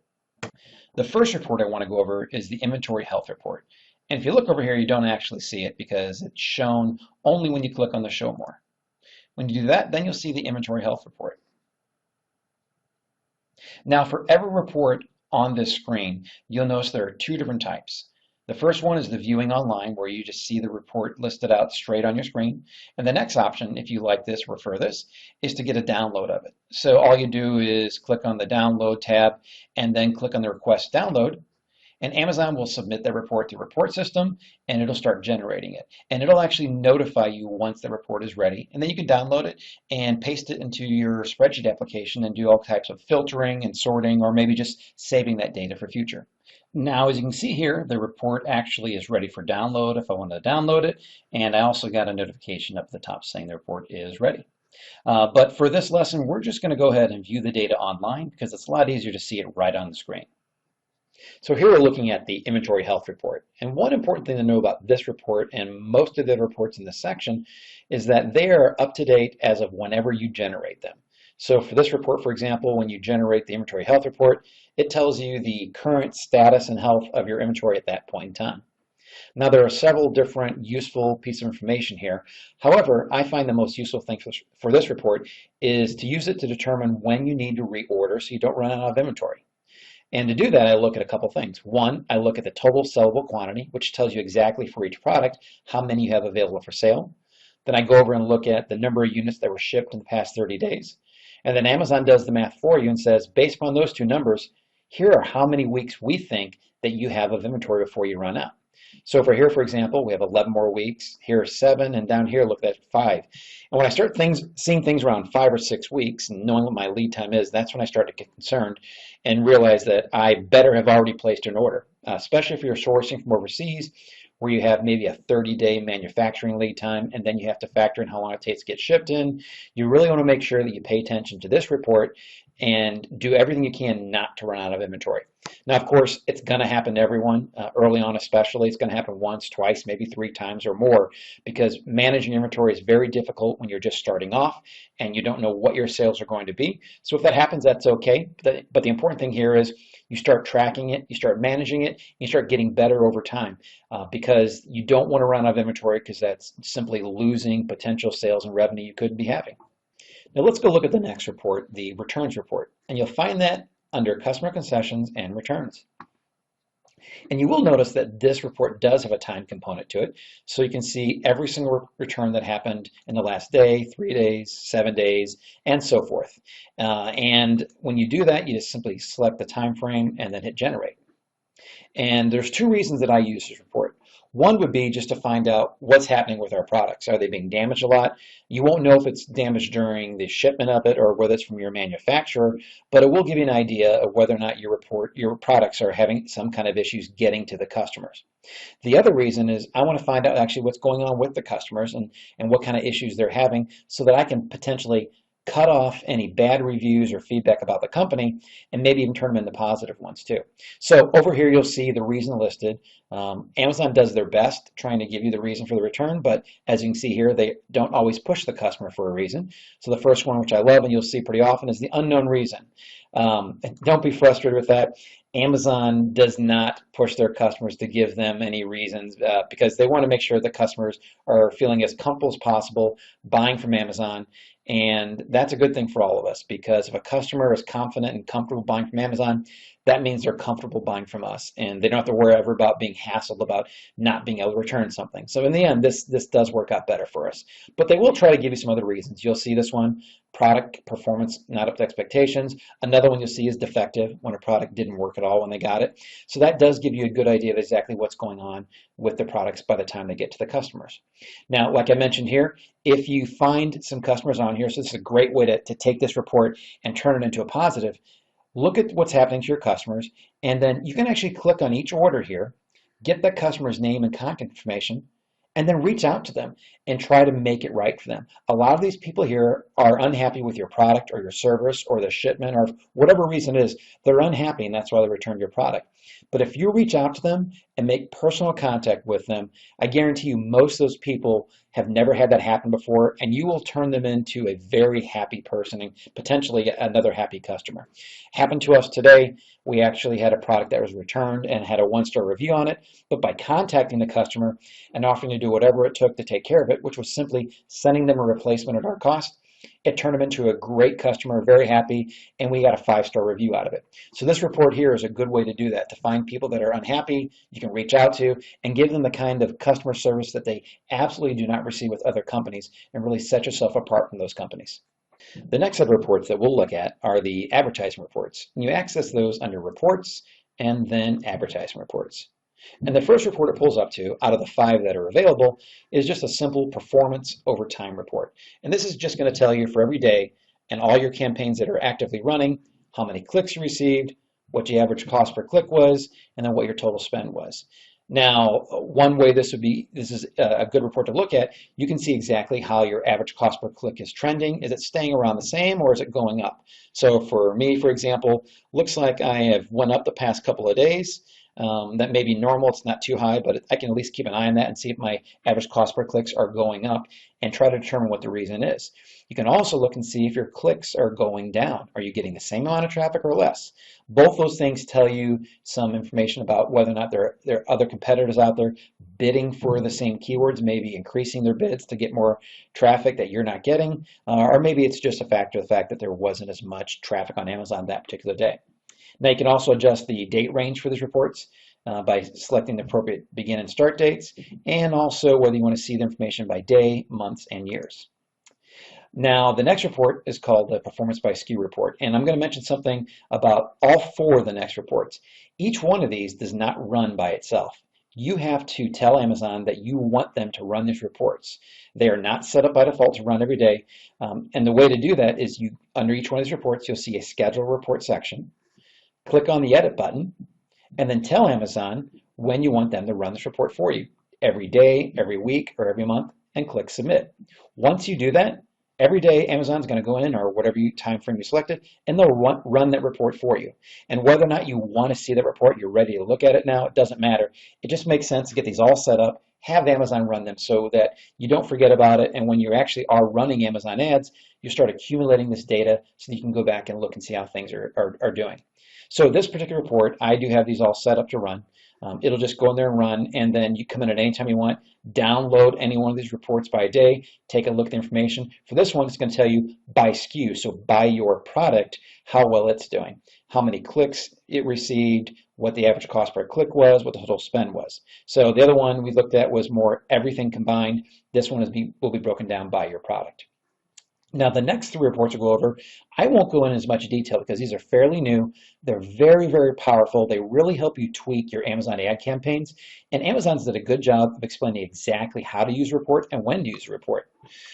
The first report I want to go over is the Inventory Health Report. And if you look over here, you don't actually see it because it's shown only when you click on the Show More. When you do that, then you'll see the Inventory Health Report. Now, for every report on this screen, you'll notice there are two different types. The first one is the viewing online, where you just see the report listed out straight on your screen. And the next option, if you like this, refer this, is to get a download of it. So all you do is click on the Download tab and then click on the Request Download. And Amazon will submit that report to the report system, and it'll start generating it. And it'll actually notify you once the report is ready. And then you can download it and paste it into your spreadsheet application and do all types of filtering and sorting, or maybe just saving that data for future. Now, as you can see here, the report actually is ready for download if I want to download it. And I also got a notification up at the top saying the report is ready. But for this lesson, we're just going to go ahead and view the data online because it's a lot easier to see it right on the screen. So here we're looking at the Inventory Health Report. And one important thing to know about this report and most of the reports in this section is that they are up to date as of whenever you generate them. So for this report, for example, when you generate the Inventory Health Report, it tells you the current status and health of your inventory at that point in time. Now, there are several different useful pieces of information here. However, I find the most useful thing for this report is to use it to determine when you need to reorder so you don't run out of inventory. And to do that, I look at a couple things. One, I look at the total sellable quantity, which tells you exactly for each product how many you have available for sale. Then I go over and look at the number of units that were shipped in the past 30 days. And then Amazon does the math for you and says, based upon those two numbers, here are how many weeks we think that you have of inventory before you run out. So for here, for example, we have 11 more weeks. Here are 7, and down here, look at 5. And when I start seeing things around 5 or 6 weeks, and knowing what my lead time is, that's when I start to get concerned and realize that I better have already placed an order, especially if you're sourcing from overseas, where you have maybe a 30-day manufacturing lead time, and then you have to factor in how long it takes to get shipped in. You really want to make sure that you pay attention to this report and do everything you can not to run out of inventory. Now, of course, it's going to happen to everyone, early on especially. It's going to happen once, twice, maybe 3 times or more, because managing inventory is very difficult when you're just starting off and you don't know what your sales are going to be. So if that happens, that's okay. But the important thing here is you start tracking it, you start managing it, you start getting better over time, because you don't want to run out of inventory, because that's simply losing potential sales and revenue you could be having. Now let's go look at the next report, the returns report, and you'll find that under customer concessions and returns. And you will notice that this report does have a time component to it, so you can see every single return that happened in the last day, 3 days, 7 days, and so forth. And when you do that, you just simply select the time frame and then hit generate. And there's 2 reasons that I use this report. One would be just to find out what's happening with our products. Are they being damaged a lot? You won't know if it's damaged during the shipment of it or whether it's from your manufacturer, but it will give you an idea of whether or not your products are having some kind of issues getting to the customers. The other reason is I want to find out actually what's going on with the customers and what kind of issues they're having, so that I can potentially cut off any bad reviews or feedback about the company and maybe even turn them into positive ones too. So over here you'll see the reason listed. Amazon does their best trying to give you the reason for the return, but as you can see here, they don't always push the customer for a reason. So the first one, which I love and you'll see pretty often, is the unknown reason. Don't be frustrated with that. Amazon does not push their customers to give them any reasons, because they want to make sure that customers are feeling as comfortable as possible buying from Amazon. And that's a good thing for all of us, because if a customer is confident and comfortable buying from Amazon, that means they're comfortable buying from us, and they don't have to worry ever about being hassled about not being able to return something. So in the end, this does work out better for us. But they will try to give you some other reasons. You'll see this one, product performance not up to expectations. Another one you'll see is defective, when a product didn't work at all when they got it. So that does give you a good idea of exactly what's going on with the products by the time they get to the customers. Now, like I mentioned here, if you find some customers on here, so this is a great way to take this report and turn it into a positive. Look at what's happening to your customers, and then you can actually click on each order here, get that customer's name and contact information, and then reach out to them and try to make it right for them. A lot of these people here are unhappy with your product or your service or the shipment, or whatever reason it is, they're unhappy, and that's why they returned your product. But if you reach out to them and make personal contact with them, I guarantee you most of those people have never had that happen before, and you will turn them into a very happy person and potentially another happy customer. Happened to us today. We actually had a product that was returned and had a 1-star review on it, but by contacting the customer and offering to do whatever it took to take care of it, which was simply sending them a replacement at our cost, it turned them into a great customer, very happy, and we got a 5-star review out of it. So this report here is a good way to do that, to find people that are unhappy, you can reach out to, and give them the kind of customer service that they absolutely do not receive with other companies, and really set yourself apart from those companies. The next set of reports that we'll look at are the advertising reports. And you access those under Reports and then Advertising Reports. And the first report it pulls up to, out of the 5 that are available, is just a simple performance over time report. And this is just going to tell you for every day and all your campaigns that are actively running, how many clicks you received, what the average cost per click was, and then what your total spend was. Now, one way this is a good report to look at, you can see exactly how your average cost per click is trending. Is it staying around the same, or is it going up? So for me, for example, looks like I have went up the past couple of days. That may be normal, it's not too high, but I can at least keep an eye on that and see if my average cost per clicks are going up and try to determine what the reason is. You can also look and see if your clicks are going down. Are you getting the same amount of traffic or less? Both those things tell you some information about whether or not there are other competitors out there bidding for the same keywords, maybe increasing their bids to get more traffic that you're not getting, or maybe it's just a factor of the fact that there wasn't as much traffic on Amazon that particular day. Now you can also adjust the date range for these reports by selecting the appropriate begin and start dates, and also whether you want to see the information by day, months, and years. Now, the next report is called the Performance by SKU report, and I'm going to mention something about all four of the next reports. Each one of these does not run by itself. You have to tell Amazon that you want them to run these reports. They are not set up by default to run every day, and the way to do that is under each one of these reports, you'll see a schedule report section. Click on the edit button, and then tell Amazon when you want them to run this report for you, every day, every week, or every month, and click submit. Once you do that, every day Amazon's going to go in, or whatever time frame you selected, and they'll run that report for you. And whether or not you want to see that report, you're ready to look at it now, it doesn't matter. It just makes sense to get these all set up, have Amazon run them so that you don't forget about it, and when you actually are running Amazon ads, you start accumulating this data so that you can go back and look and see how things are doing. So this particular report, I do have these all set up to run. It'll just go in there and run, and then you come in at any time you want, download any one of these reports by day, take a look at the information. For this one, it's going to tell you by SKU, so by your product, how well it's doing, how many clicks it received, what the average cost per click was, what the total spend was. So the other one we looked at was more everything combined. This one will be broken down by your product. Now, the next three reports we'll go over, I won't go in as much detail because these are fairly new. They're very, very powerful. They really help you tweak your Amazon ad campaigns. And Amazon's did a good job of explaining exactly how to use a report and when to use a report.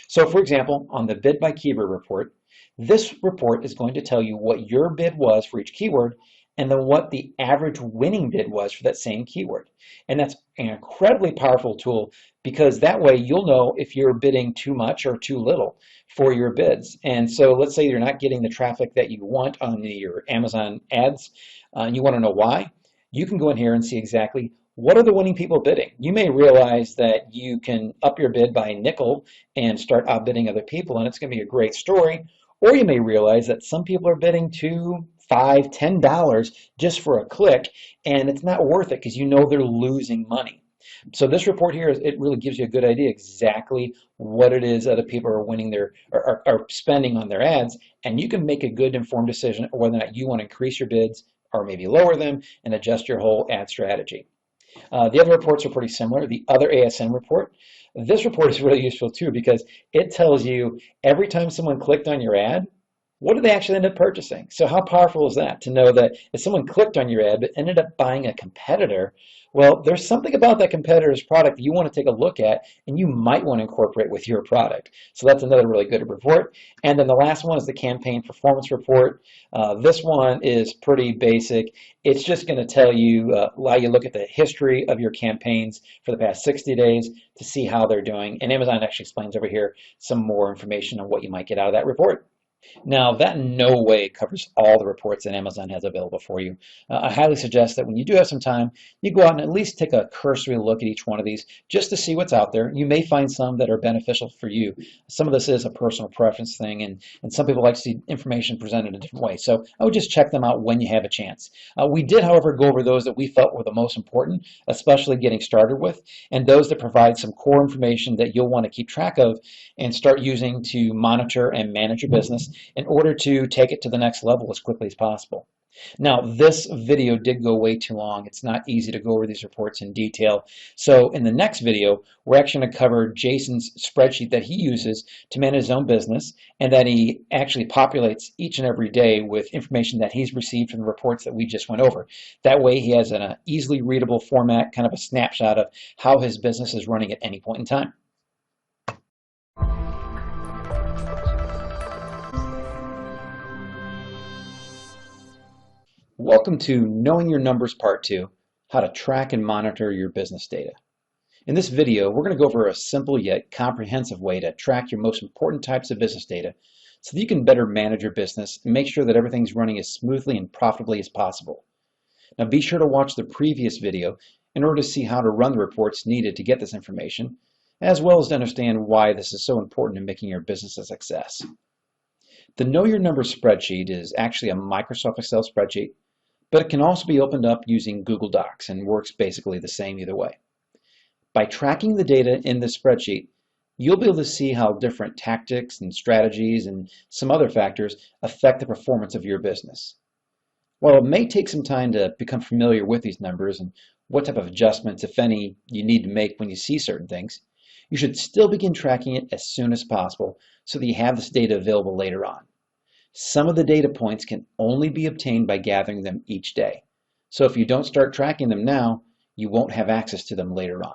So, for example, on the bid by keyword report, this report is going to tell you what your bid was for each keyword and then what the average winning bid was for that same keyword. And that's an incredibly powerful tool because that way you'll know if you're bidding too much or too little for your bids. And so let's say you're not getting the traffic that you want on your Amazon ads, and you want to know why. You can go in here and see exactly what are the winning people bidding. You may realize that you can up your bid by a nickel and start outbidding other people, and it's going to be a great story. Or you may realize that some people are bidding $2, $5, $10 just for a click, and it's not worth it because you know they're losing money. So this report here, it really gives you a good idea exactly what it is other people are winning are spending on their ads, and you can make a good informed decision whether or not you want to increase your bids or maybe lower them and adjust your whole ad strategy. The other reports are pretty similar. The other ASN report, this report is really useful too because it tells you every time someone clicked on your ad, what did they actually end up purchasing? So how powerful is that to know that if someone clicked on your ad but ended up buying a competitor, well, there's something about that competitor's product that you want to take a look at and you might want to incorporate with your product. So that's another really good report. And then the last one is the campaign performance report. This one is pretty basic. It's just going to tell you, allow you to look at the history of your campaigns for the past 60 days to see how they're doing. And Amazon actually explains over here some more information on what you might get out of that report. Now, that in no way covers all the reports that Amazon has available for you. I highly suggest that when you do have some time, you go out and at least take a cursory look at each one of these just to see what's out there. You may find some that are beneficial for you. Some of this is a personal preference thing, and some people like to see information presented in a different way. So I would just check them out when you have a chance. We did, however, go over those that we felt were the most important, especially getting started with, and those that provide some core information that you'll want to keep track of and start using to monitor and manage your business in order to take it to the next level as quickly as possible. Now, this video did go way too long. It's not easy to go over these reports in detail. So in the next video, we're actually going to cover Jason's spreadsheet that he uses to manage his own business and that he actually populates each and every day with information that he's received from the reports that we just went over. That way he has an easily readable format, kind of a snapshot of how his business is running at any point in time. Welcome to Knowing Your Numbers Part 2, how to track and monitor your business data. In this video, we're going to go over a simple yet comprehensive way to track your most important types of business data so that you can better manage your business and make sure that everything's running as smoothly and profitably as possible. Now be sure to watch the previous video in order to see how to run the reports needed to get this information, as well as to understand why this is so important in making your business a success. The Know Your Numbers spreadsheet is actually a Microsoft Excel spreadsheet, but it can also be opened up using Google Docs and works basically the same either way. By tracking the data in this spreadsheet, you'll be able to see how different tactics and strategies and some other factors affect the performance of your business. While it may take some time to become familiar with these numbers and what type of adjustments, if any, you need to make when you see certain things, you should still begin tracking it as soon as possible so that you have this data available later on. Some of the data points can only be obtained by gathering them each day. So if you don't start tracking them now, you won't have access to them later on.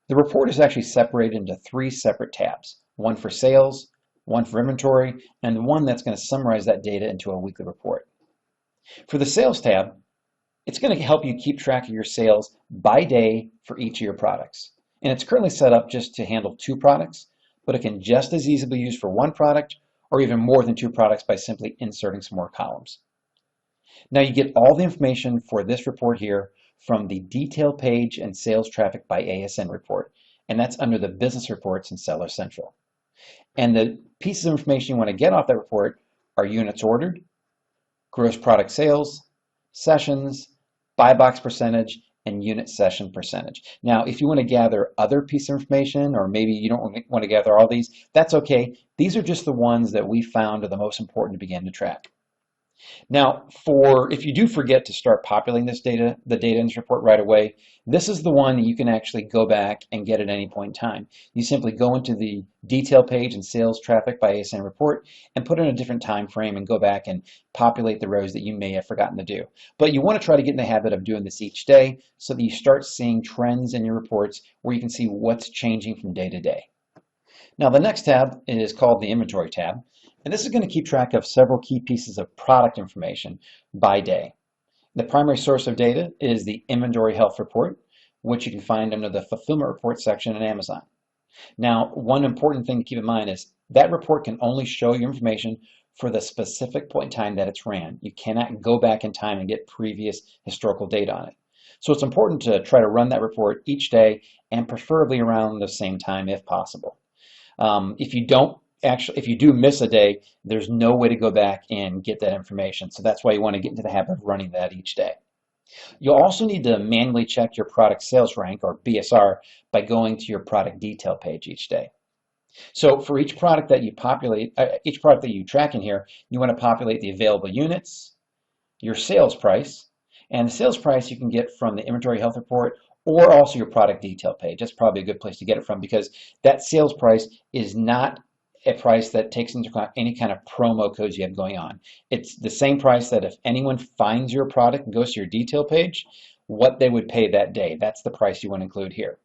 The report is actually separated into 3 separate tabs, one for sales, one for inventory, and one that's going to summarize that data into a weekly report. For the sales tab, it's going to help you keep track of your sales by day for each of your products. And it's currently set up just to handle 2 products, but it can just as easily be used for 1 product or even more than 2 products by simply inserting some more columns. Now you get all the information for this report here from the detail page and sales traffic by ASN report, and that's under the business reports in Seller Central. And the pieces of information you want to get off that report are units ordered, gross product sales, sessions, buy box percentage, and unit session percentage. Now, if you want to gather other pieces of information, or maybe you don't want to gather all these, that's okay. These are just the ones that we found are the most important to begin to track. Now, if you do forget to start populating the data in this report right away, this is the one that you can actually go back and get at any point in time. You simply go into the detail page and sales traffic by ASN report and put in a different time frame and go back and populate the rows that you may have forgotten to do. But you want to try to get in the habit of doing this each day so that you start seeing trends in your reports where you can see what's changing from day to day. Now, the next tab is called the Inventory tab. And this is going to keep track of several key pieces of product information by day. The primary source of data is the Inventory Health Report, which you can find under the Fulfillment Report section in Amazon. Now, one important thing to keep in mind is that report can only show you information for the specific point in time that it's ran. You cannot go back in time and get previous historical data on it. So it's important to try to run that report each day and preferably around the same time if possible. If you do miss a day, there's no way to go back and get that information. So that's why you want to get into the habit of running that each day. You'll also need to manually check your product sales rank, or BSR, by going to your product detail page each day. So for each product that you track in here, you want to populate the available units, your sales price, and the sales price you can get from the Inventory Health Report or also your product detail page. That's probably a good place to get it from because that sales price is not a price that takes into account any kind of promo codes you have going on. It's the same price that if anyone finds your product and goes to your detail page, what they would pay that day. That's the price you want to include here.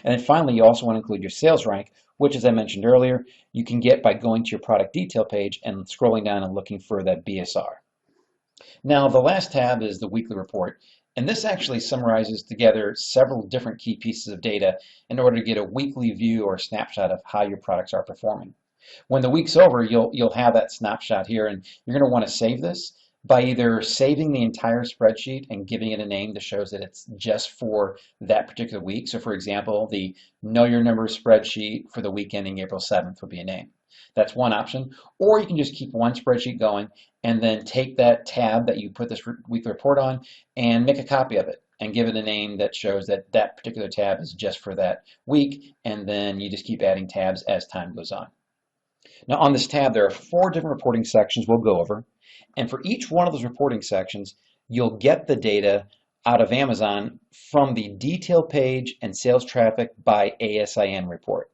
And then finally, you also want to include your sales rank, which, as I mentioned earlier, you can get by going to your product detail page and scrolling down and looking for that BSR. Now, the last tab is the weekly report. And this actually summarizes together several different key pieces of data in order to get a weekly view or snapshot of how your products are performing. When the week's over, you'll have that snapshot here, and you're going to want to save this by either saving the entire spreadsheet and giving it a name that shows that it's just for that particular week. So for example, the Know Your Numbers spreadsheet for the week ending April 7th would be a name. That's one option. Or you can just keep one spreadsheet going and then take that tab that you put this weekly report on and make a copy of it and give it a name that shows that that particular tab is just for that week, and then you just keep adding tabs as time goes on. Now on this tab, there are 4 different reporting sections we'll go over. And for each one of those reporting sections, you'll get the data out of Amazon from the detail page and sales traffic by ASIN report.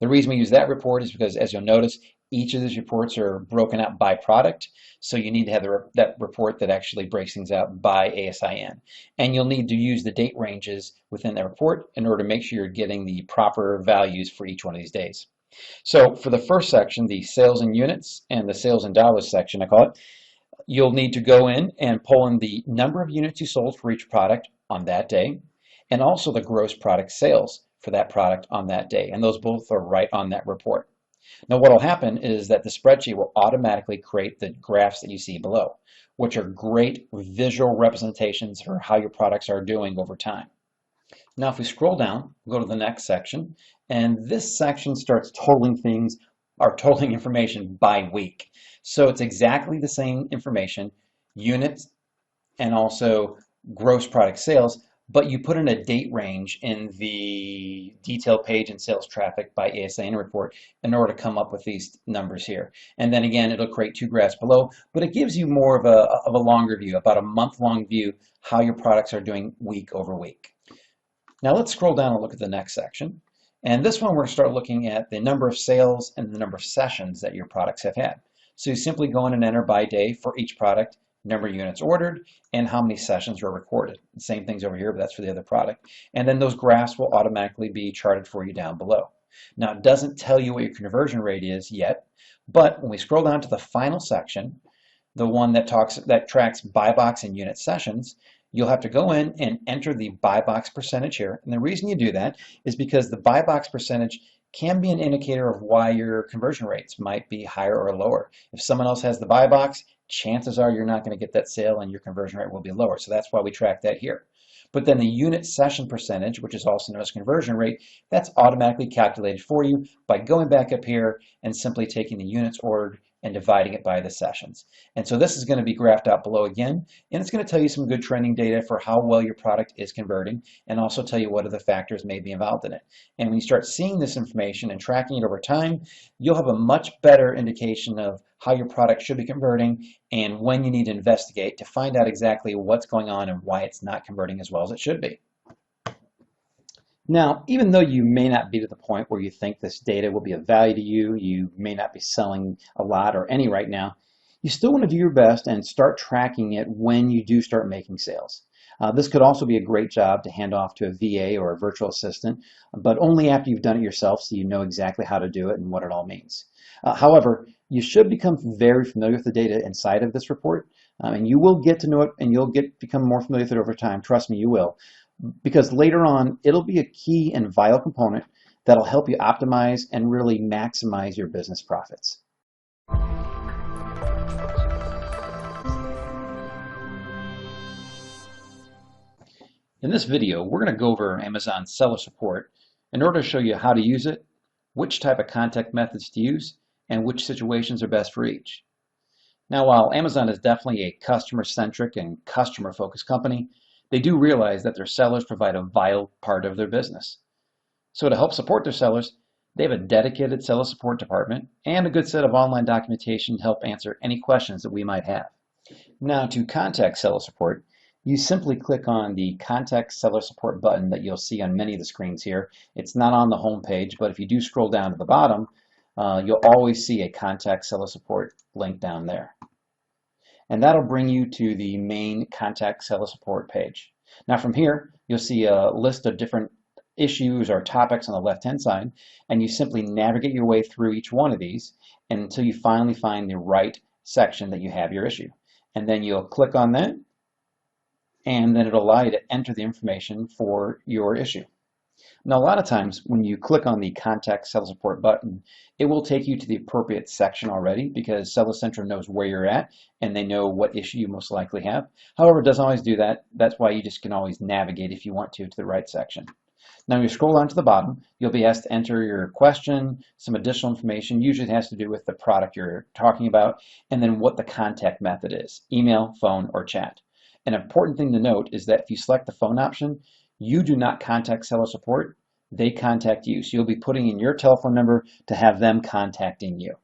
The reason we use that report is because, as you'll notice, each of these reports are broken out by product. So you need to have that report that actually breaks things out by ASIN. And you'll need to use the date ranges within that report in order to make sure you're getting the proper values for each one of these days. So for the first section, the sales in units and the sales in dollars section, I call it, you'll need to go in and pull in the number of units you sold for each product on that day, and also the gross product sales for that product on that day. And those both are right on that report. Now what will happen is that the spreadsheet will automatically create the graphs that you see below, which are great visual representations for how your products are doing over time. Now if we scroll down, go to the next section, and this section starts totaling things, or totaling information by week. So it's exactly the same information, units and also gross product sales, but you put in a date range in the detail page and sales traffic by ASIN report in order to come up with these numbers here. And then again, it'll create two graphs below, but it gives you more of a longer view, about a month-long view, how your products are doing week over week. Now let's scroll down and look at the next section. And this one, we're going to start looking at the number of sales and the number of sessions that your products have had. So you simply go in and enter by day for each product, number of units ordered, and how many sessions were recorded. The same things over here, but that's for the other product. And then those graphs will automatically be charted for you down below. Now it doesn't tell you what your conversion rate is yet, but when we scroll down to the final section, the one that tracks buy box and unit sessions, you'll have to go in and enter the buy box percentage here. And the reason you do that is because the buy box percentage can be an indicator of why your conversion rates might be higher or lower. If someone else has the buy box, chances are you're not going to get that sale and your conversion rate will be lower. So that's why we track that here. But then the unit session percentage, which is also known as conversion rate, that's automatically calculated for you by going back up here and simply taking the units ordered and dividing it by the sessions. And so this is going to be graphed out below again, and it's going to tell you some good trending data for how well your product is converting, and also tell you what other factors may be involved in it. And when you start seeing this information and tracking it over time, you'll have a much better indication of how your product should be converting and when you need to investigate to find out exactly what's going on and why it's not converting as well as it should be. Now, even though you may not be to the point where you think this data will be of value to you, you may not be selling a lot or any right now, you still want to do your best and start tracking it when you do start making sales. This could also be a great job to hand off to a VA or a virtual assistant, but only after you've done it yourself so you know exactly how to do it and what it all means. However, you should become very familiar with the data inside of this report, and you will get to know it and you'll become more familiar with it over time. Trust me, you will. Because later on, it'll be a key and vital component that'll help you optimize and really maximize your business profits. In this video, we're going to go over Amazon Seller Support in order to show you how to use it, which type of contact methods to use, and which situations are best for each. Now, while Amazon is definitely a customer-centric and customer-focused company, they do realize that their sellers provide a vital part of their business. So to help support their sellers, they have a dedicated seller support department and a good set of online documentation to help answer any questions that we might have. Now to contact seller support, you simply click on the Contact Seller Support button that you'll see on many of the screens here. It's not on the home page, but if you do scroll down to the bottom, you'll always see a Contact Seller Support link down there. And that'll bring you to the main Contact Seller Support page. Now from here, you'll see a list of different issues or topics on the left-hand side, and you simply navigate your way through each one of these until you finally find the right section that you have your issue. And then you'll click on that, and then it'll allow you to enter the information for your issue. Now, a lot of times when you click on the Contact Seller Support button, it will take you to the appropriate section already because Seller Central knows where you're at and they know what issue you most likely have. However, it doesn't always do that. That's why you just can always navigate if you want to the right section. Now, when you scroll down to the bottom, you'll be asked to enter your question, some additional information. Usually it has to do with the product you're talking about, and then what the contact method is, email, phone, or chat. An important thing to note is that if you select the phone option, you do not contact seller support, they contact you. So you'll be putting in your telephone number to have them contacting you.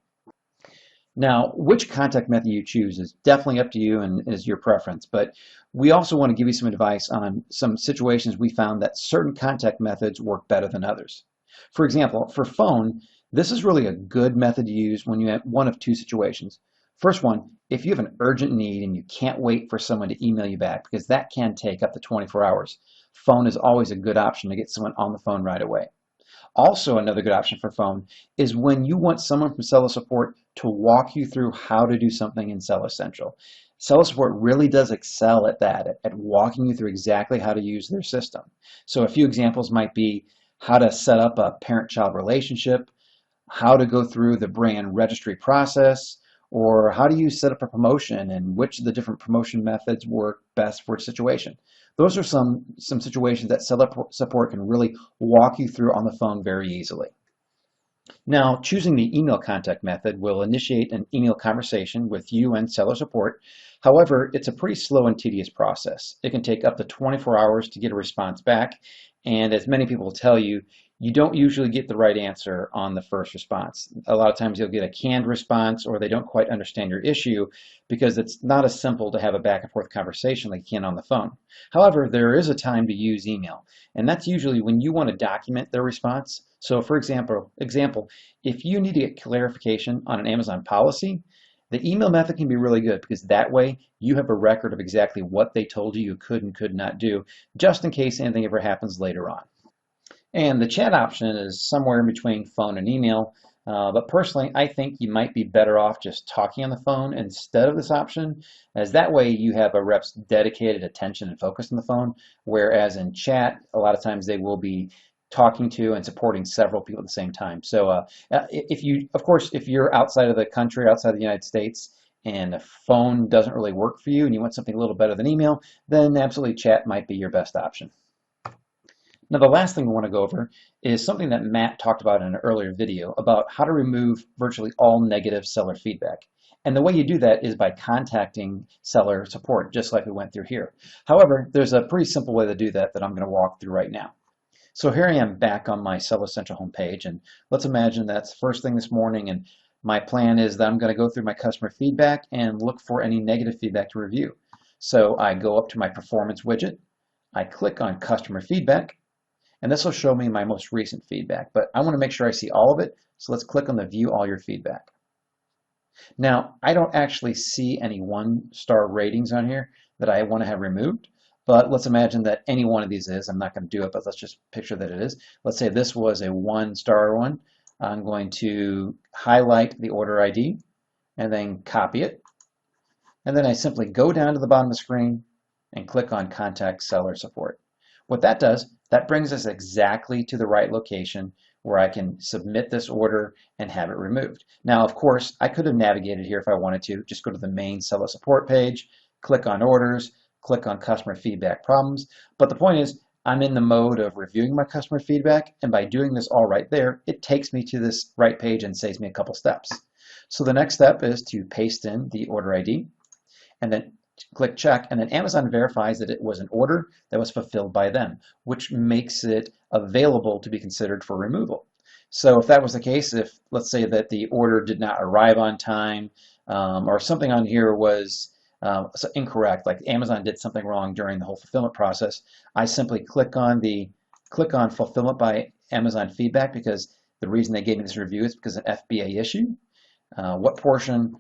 Now, which contact method you choose is definitely up to you and is your preference, but we also want to give you some advice on some situations we found that certain contact methods work better than others. For example, for phone, this is really a good method to use when you have one of two situations. First one, if you have an urgent need and you can't wait for someone to email you back, because that can take up to 24 hours, phone is always a good option to get someone on the phone right away. Also, another good option for phone is when you want someone from Seller Support to walk you through how to do something in Seller Central. Seller Support really does excel at that, at walking you through exactly how to use their system. So a few examples might be how to set up a parent-child relationship, how to go through the brand registry process, or how do you set up a promotion and which of the different promotion methods work best for a situation. Those are some situations that seller support can really walk you through on the phone very easily. Now, choosing the email contact method will initiate an email conversation with you and seller support. However, it's a pretty slow and tedious process. It can take up to 24 hours to get a response back, and as many people tell you, you don't usually get the right answer on the first response. A lot of times you'll get a canned response, or they don't quite understand your issue because it's not as simple to have a back and forth conversation like you can on the phone. However, there is a time to use email, and that's usually when you want to document their response. So for example, if you need to get clarification on an Amazon policy, the email method can be really good because that way you have a record of exactly what they told you could and could not do, just in case anything ever happens later on. And the chat option is somewhere in between phone and email, but personally I think you might be better off just talking on the phone instead of this option, as that way you have a rep's dedicated attention and focus on the phone, whereas in chat a lot of times they will be talking to and supporting several people at the same time. So if you're outside of the country, outside of the United States, and the phone doesn't really work for you and you want something a little better than email, then absolutely chat might be your best option. Now, the last thing we want to go over is something that Matt talked about in an earlier video about how to remove virtually all negative seller feedback. And the way you do that is by contacting seller support, just like we went through here. However, there's a pretty simple way to do that I'm going to walk through right now. So here I am back on my Seller Central homepage, and let's imagine that's first thing this morning, and my plan is that I'm going to go through my customer feedback and look for any negative feedback to review. So I go up to my performance widget, I click on customer feedback, and this will show me my most recent feedback, but I want to make sure I see all of it, so let's click on the view all your feedback. Now, I don't actually see any 1-star ratings on here that I want to have removed, but let's imagine that any one of these is. I'm not going to do it, but let's just picture that it is. Let's say this was a 1-star one. I'm going to highlight the order ID and then copy it. And then I simply go down to the bottom of the screen and click on Contact Seller Support. What that does, that brings us exactly to the right location where I can submit this order and have it removed. Now, of course, I could have navigated here if I wanted to. Just go to the main Seller Support page, click on Orders, click on Customer Feedback Problems. But the point is, I'm in the mode of reviewing my customer feedback, and by doing this all right there, it takes me to this right page and saves me a couple steps. So the next step is to paste in the order ID, and then click check, and then Amazon verifies that it was an order that was fulfilled by them, which makes it available to be considered for removal. So if that was the case, if let's say that the order did not arrive on time, or something on here was incorrect, like Amazon did something wrong during the whole fulfillment process, I simply click on fulfillment by Amazon feedback, because the reason they gave me this review is because of an FBA issue. What portion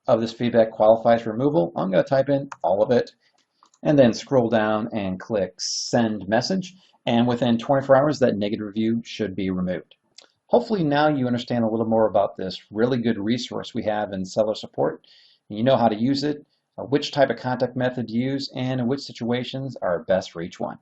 of this feedback qualifies for removal? I'm going to type in all of it and then scroll down and click send message, and within 24 hours that negative review should be removed. Hopefully now you understand a little more about this really good resource we have in seller support. You know how to use it, which type of contact method to use, and in which situations are best for each one.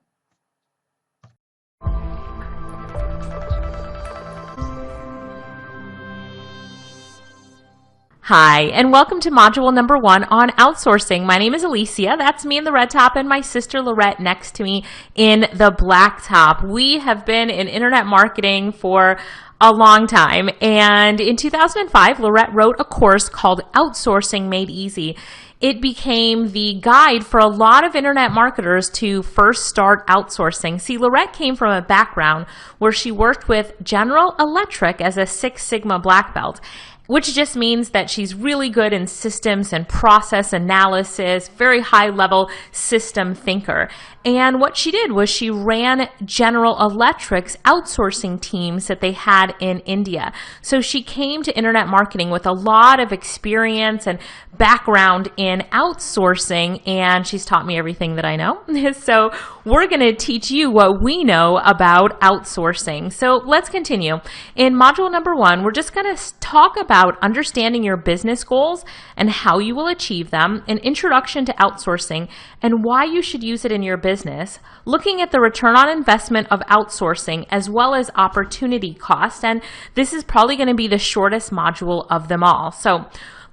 Hi, and welcome to module number 1 on outsourcing. My name is Alicia. That's me in the red top, and my sister Lorette next to me in the black top. We have been in internet marketing for a long time, and in 2005, Lorette wrote a course called Outsourcing Made Easy. It became the guide for a lot of internet marketers to first start outsourcing. See, Lorette came from a background where she worked with General Electric as a Six Sigma black belt, which just means that she's really good in systems and process analysis, very high-level system thinker. And what she did was she ran General Electric's outsourcing teams that they had in India. So she came to internet marketing with a lot of experience and background in in outsourcing, and she's taught me everything that I know. So we're going to teach you what we know about outsourcing. So let's continue. In module number 1, we're just going to talk about understanding your business goals and how you will achieve them, an introduction to outsourcing, and why you should use it in your business, looking at the return on investment of outsourcing as well as opportunity cost. And this is probably going to be the shortest module of them all. So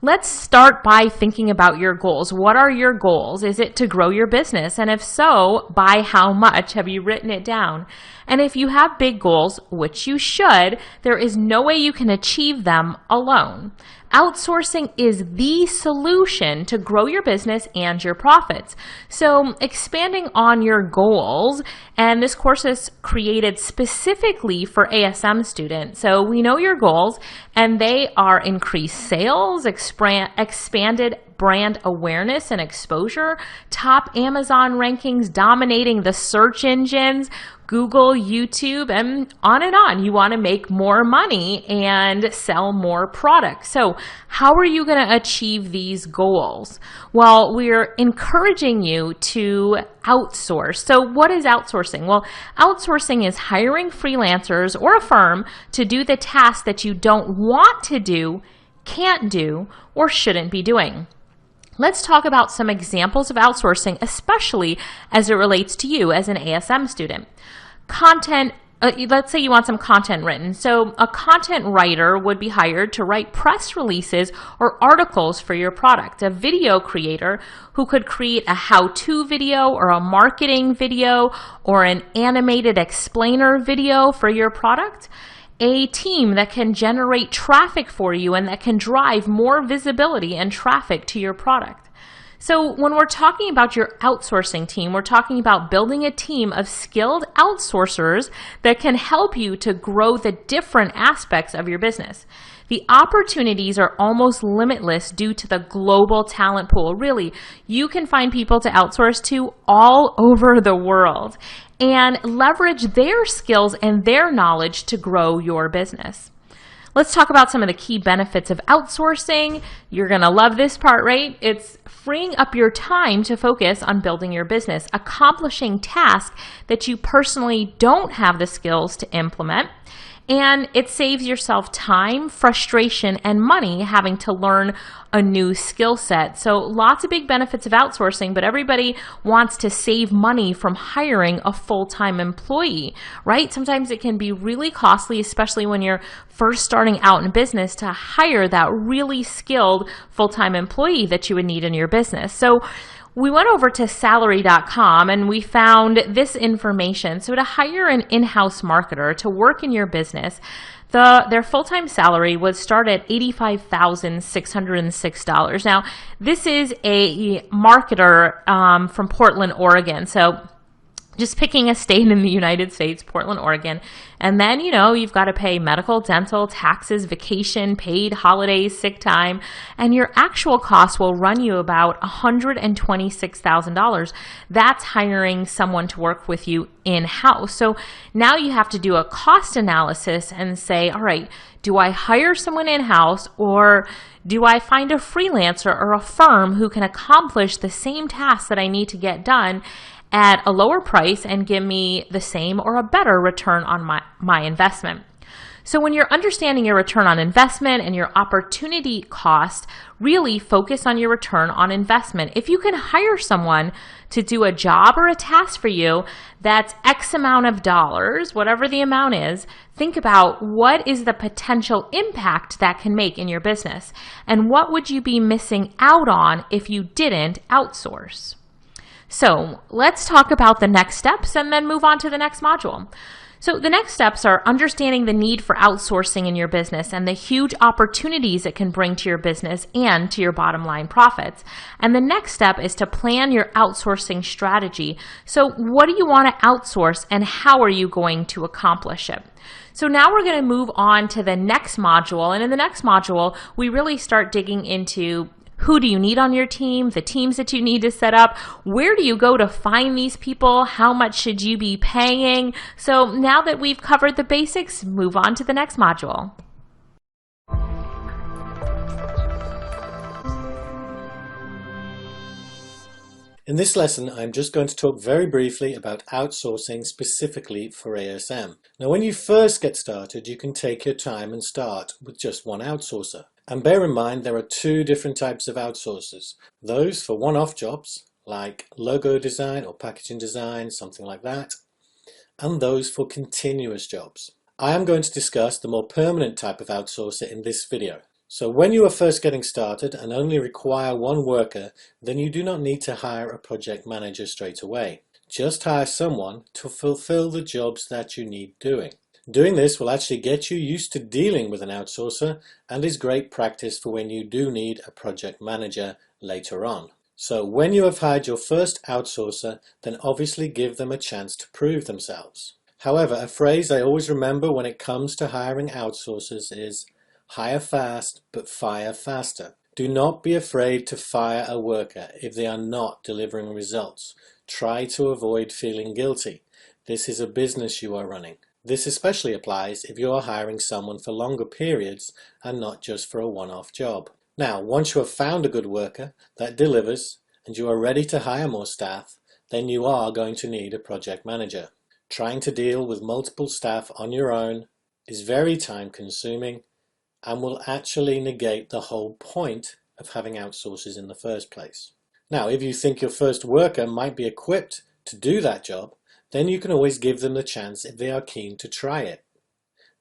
let's start by thinking about your goals. What are your goals? Is it to grow your business? And if so, by how much? Have you written it down? And if you have big goals, which you should, there is no way you can achieve them alone. Outsourcing is the solution to grow your business and your profits. So expanding on your goals, and this course is created specifically for ASM students. So we know your goals, and they are increased sales, expanded brand awareness and exposure, top Amazon rankings, dominating the search engines, Google, YouTube, and on and on. You want to make more money and sell more products. So how are you going to achieve these goals? Well, we're encouraging you to outsource. So what is outsourcing? Well, outsourcing is hiring freelancers or a firm to do the tasks that you don't want to do, can't do, or shouldn't be doing. Let's talk about some examples of outsourcing, especially as it relates to you as an ASM student. Content, let's say you want some content written. So a content writer would be hired to write press releases or articles for your product. A video creator who could create a how-to video or a marketing video or an animated explainer video for your product. A team that can generate traffic for you and that can drive more visibility and traffic to your product. So when we're talking about your outsourcing team, we're talking about building a team of skilled outsourcers that can help you to grow the different aspects of your business. The opportunities are almost limitless due to the global talent pool. Really, you can find people to outsource to all over the world and leverage their skills and their knowledge to grow your business. Let's talk about some of the key benefits of outsourcing. You're going to love this part, right? It's freeing up your time to focus on building your business, accomplishing tasks that you personally don't have the skills to implement. And it saves yourself time, frustration, and money having to learn a new skill set. So lots of big benefits of outsourcing, but everybody wants to save money from hiring a full-time employee, right? Sometimes it can be really costly, especially when you're first starting out in business, to hire that really skilled full-time employee that you would need in your business. So we went over to salary.com and we found this information. So to hire an in-house marketer to work in your business, their full-time salary would start at $85,606. Now, this is a marketer from Portland, Oregon. So just picking a state in the United States, Portland, Oregon. And then, you've got to pay medical, dental, taxes, vacation, paid holidays, sick time, and your actual cost will run you about $126,000. That's hiring someone to work with you in-house. So now you have to do a cost analysis and say, all right, do I hire someone in-house or do I find a freelancer or a firm who can accomplish the same tasks that I need to get done at a lower price and give me the same or a better return on my investment? So when you're understanding your return on investment and your opportunity cost, really focus on your return on investment. If you can hire someone to do a job or a task for you that's X amount of dollars, whatever the amount is, think about what is the potential impact that can make in your business and what would you be missing out on if you didn't outsource. So let's talk about the next steps and then move on to the next module. So the next steps are understanding the need for outsourcing in your business and the huge opportunities it can bring to your business and to your bottom line profits. And the next step is to plan your outsourcing strategy. So what do you want to outsource and how are you going to accomplish it? So now we're going to move on to the next module. And in the next module, we really start digging into who do you need on your team, the teams that you need to set up, where do you go to find these people, how much should you be paying? So now that we've covered the basics, move on to the next module. In this lesson, I'm just going to talk very briefly about outsourcing specifically for ASM. Now, when you first get started, you can take your time and start with just one outsourcer. And bear in mind, there are two different types of outsourcers. Those for one-off jobs, like logo design or packaging design, something like that, and those for continuous jobs. I am going to discuss the more permanent type of outsourcer in this video. So when you are first getting started and only require one worker, then you do not need to hire a project manager straight away. Just hire someone to fulfill the jobs that you need doing. Doing this will actually get you used to dealing with an outsourcer and is great practice for when you do need a project manager later on. So when you have hired your first outsourcer, then obviously give them a chance to prove themselves. However, a phrase I always remember when it comes to hiring outsourcers is hire fast, but fire faster. Do not be afraid to fire a worker if they are not delivering results. Try to avoid feeling guilty. This is a business you are running. This especially applies if you are hiring someone for longer periods and not just for a one-off job. Now, once you have found a good worker that delivers and you are ready to hire more staff, then you are going to need a project manager. Trying to deal with multiple staff on your own is very time-consuming and will actually negate the whole point of having outsourcers in the first place. Now, if you think your first worker might be equipped to do that job, then you can always give them the chance if they are keen to try it.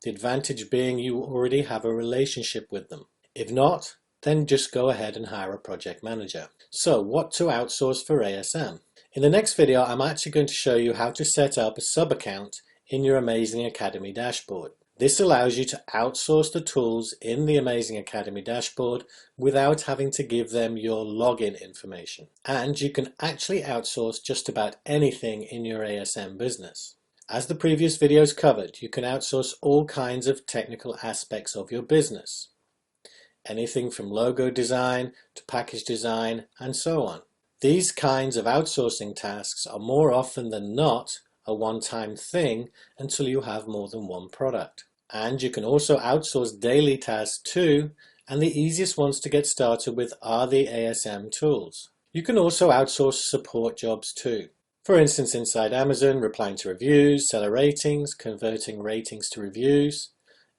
The advantage being you already have a relationship with them. If not, then just go ahead and hire a project manager. So, what to outsource for ASM? In the next video, I'm actually going to show you how to set up a sub-account in your Amazing Academy dashboard. This allows you to outsource the tools in the Amazing Academy dashboard without having to give them your login information. And you can actually outsource just about anything in your ASM business. As the previous videos covered, you can outsource all kinds of technical aspects of your business. Anything from logo design to package design and so on. These kinds of outsourcing tasks are more often than not a one-time thing until you have more than one product. And you can also outsource daily tasks too, and the easiest ones to get started with are the ASM tools. You can also outsource support jobs too. For instance, inside Amazon, replying to reviews, seller ratings, converting ratings to reviews,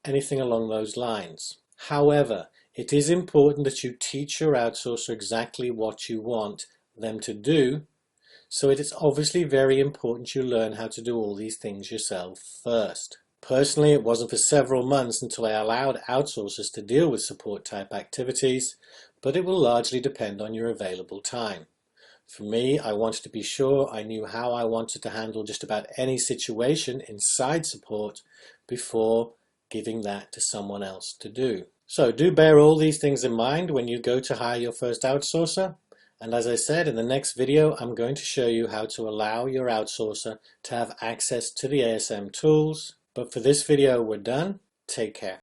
anything along those lines. However, it is important that you teach your outsourcer exactly what you want them to do, so it is obviously very important you learn how to do all these things yourself first. Personally, it wasn't for several months until I allowed outsourcers to deal with support type activities, but it will largely depend on your available time. For me, I wanted to be sure I knew how I wanted to handle just about any situation inside support before giving that to someone else to do. So do bear all these things in mind when you go to hire your first outsourcer. And as I said, in the next video, I'm going to show you how to allow your outsourcer to have access to the ASM tools. But for this video, we're done. Take care.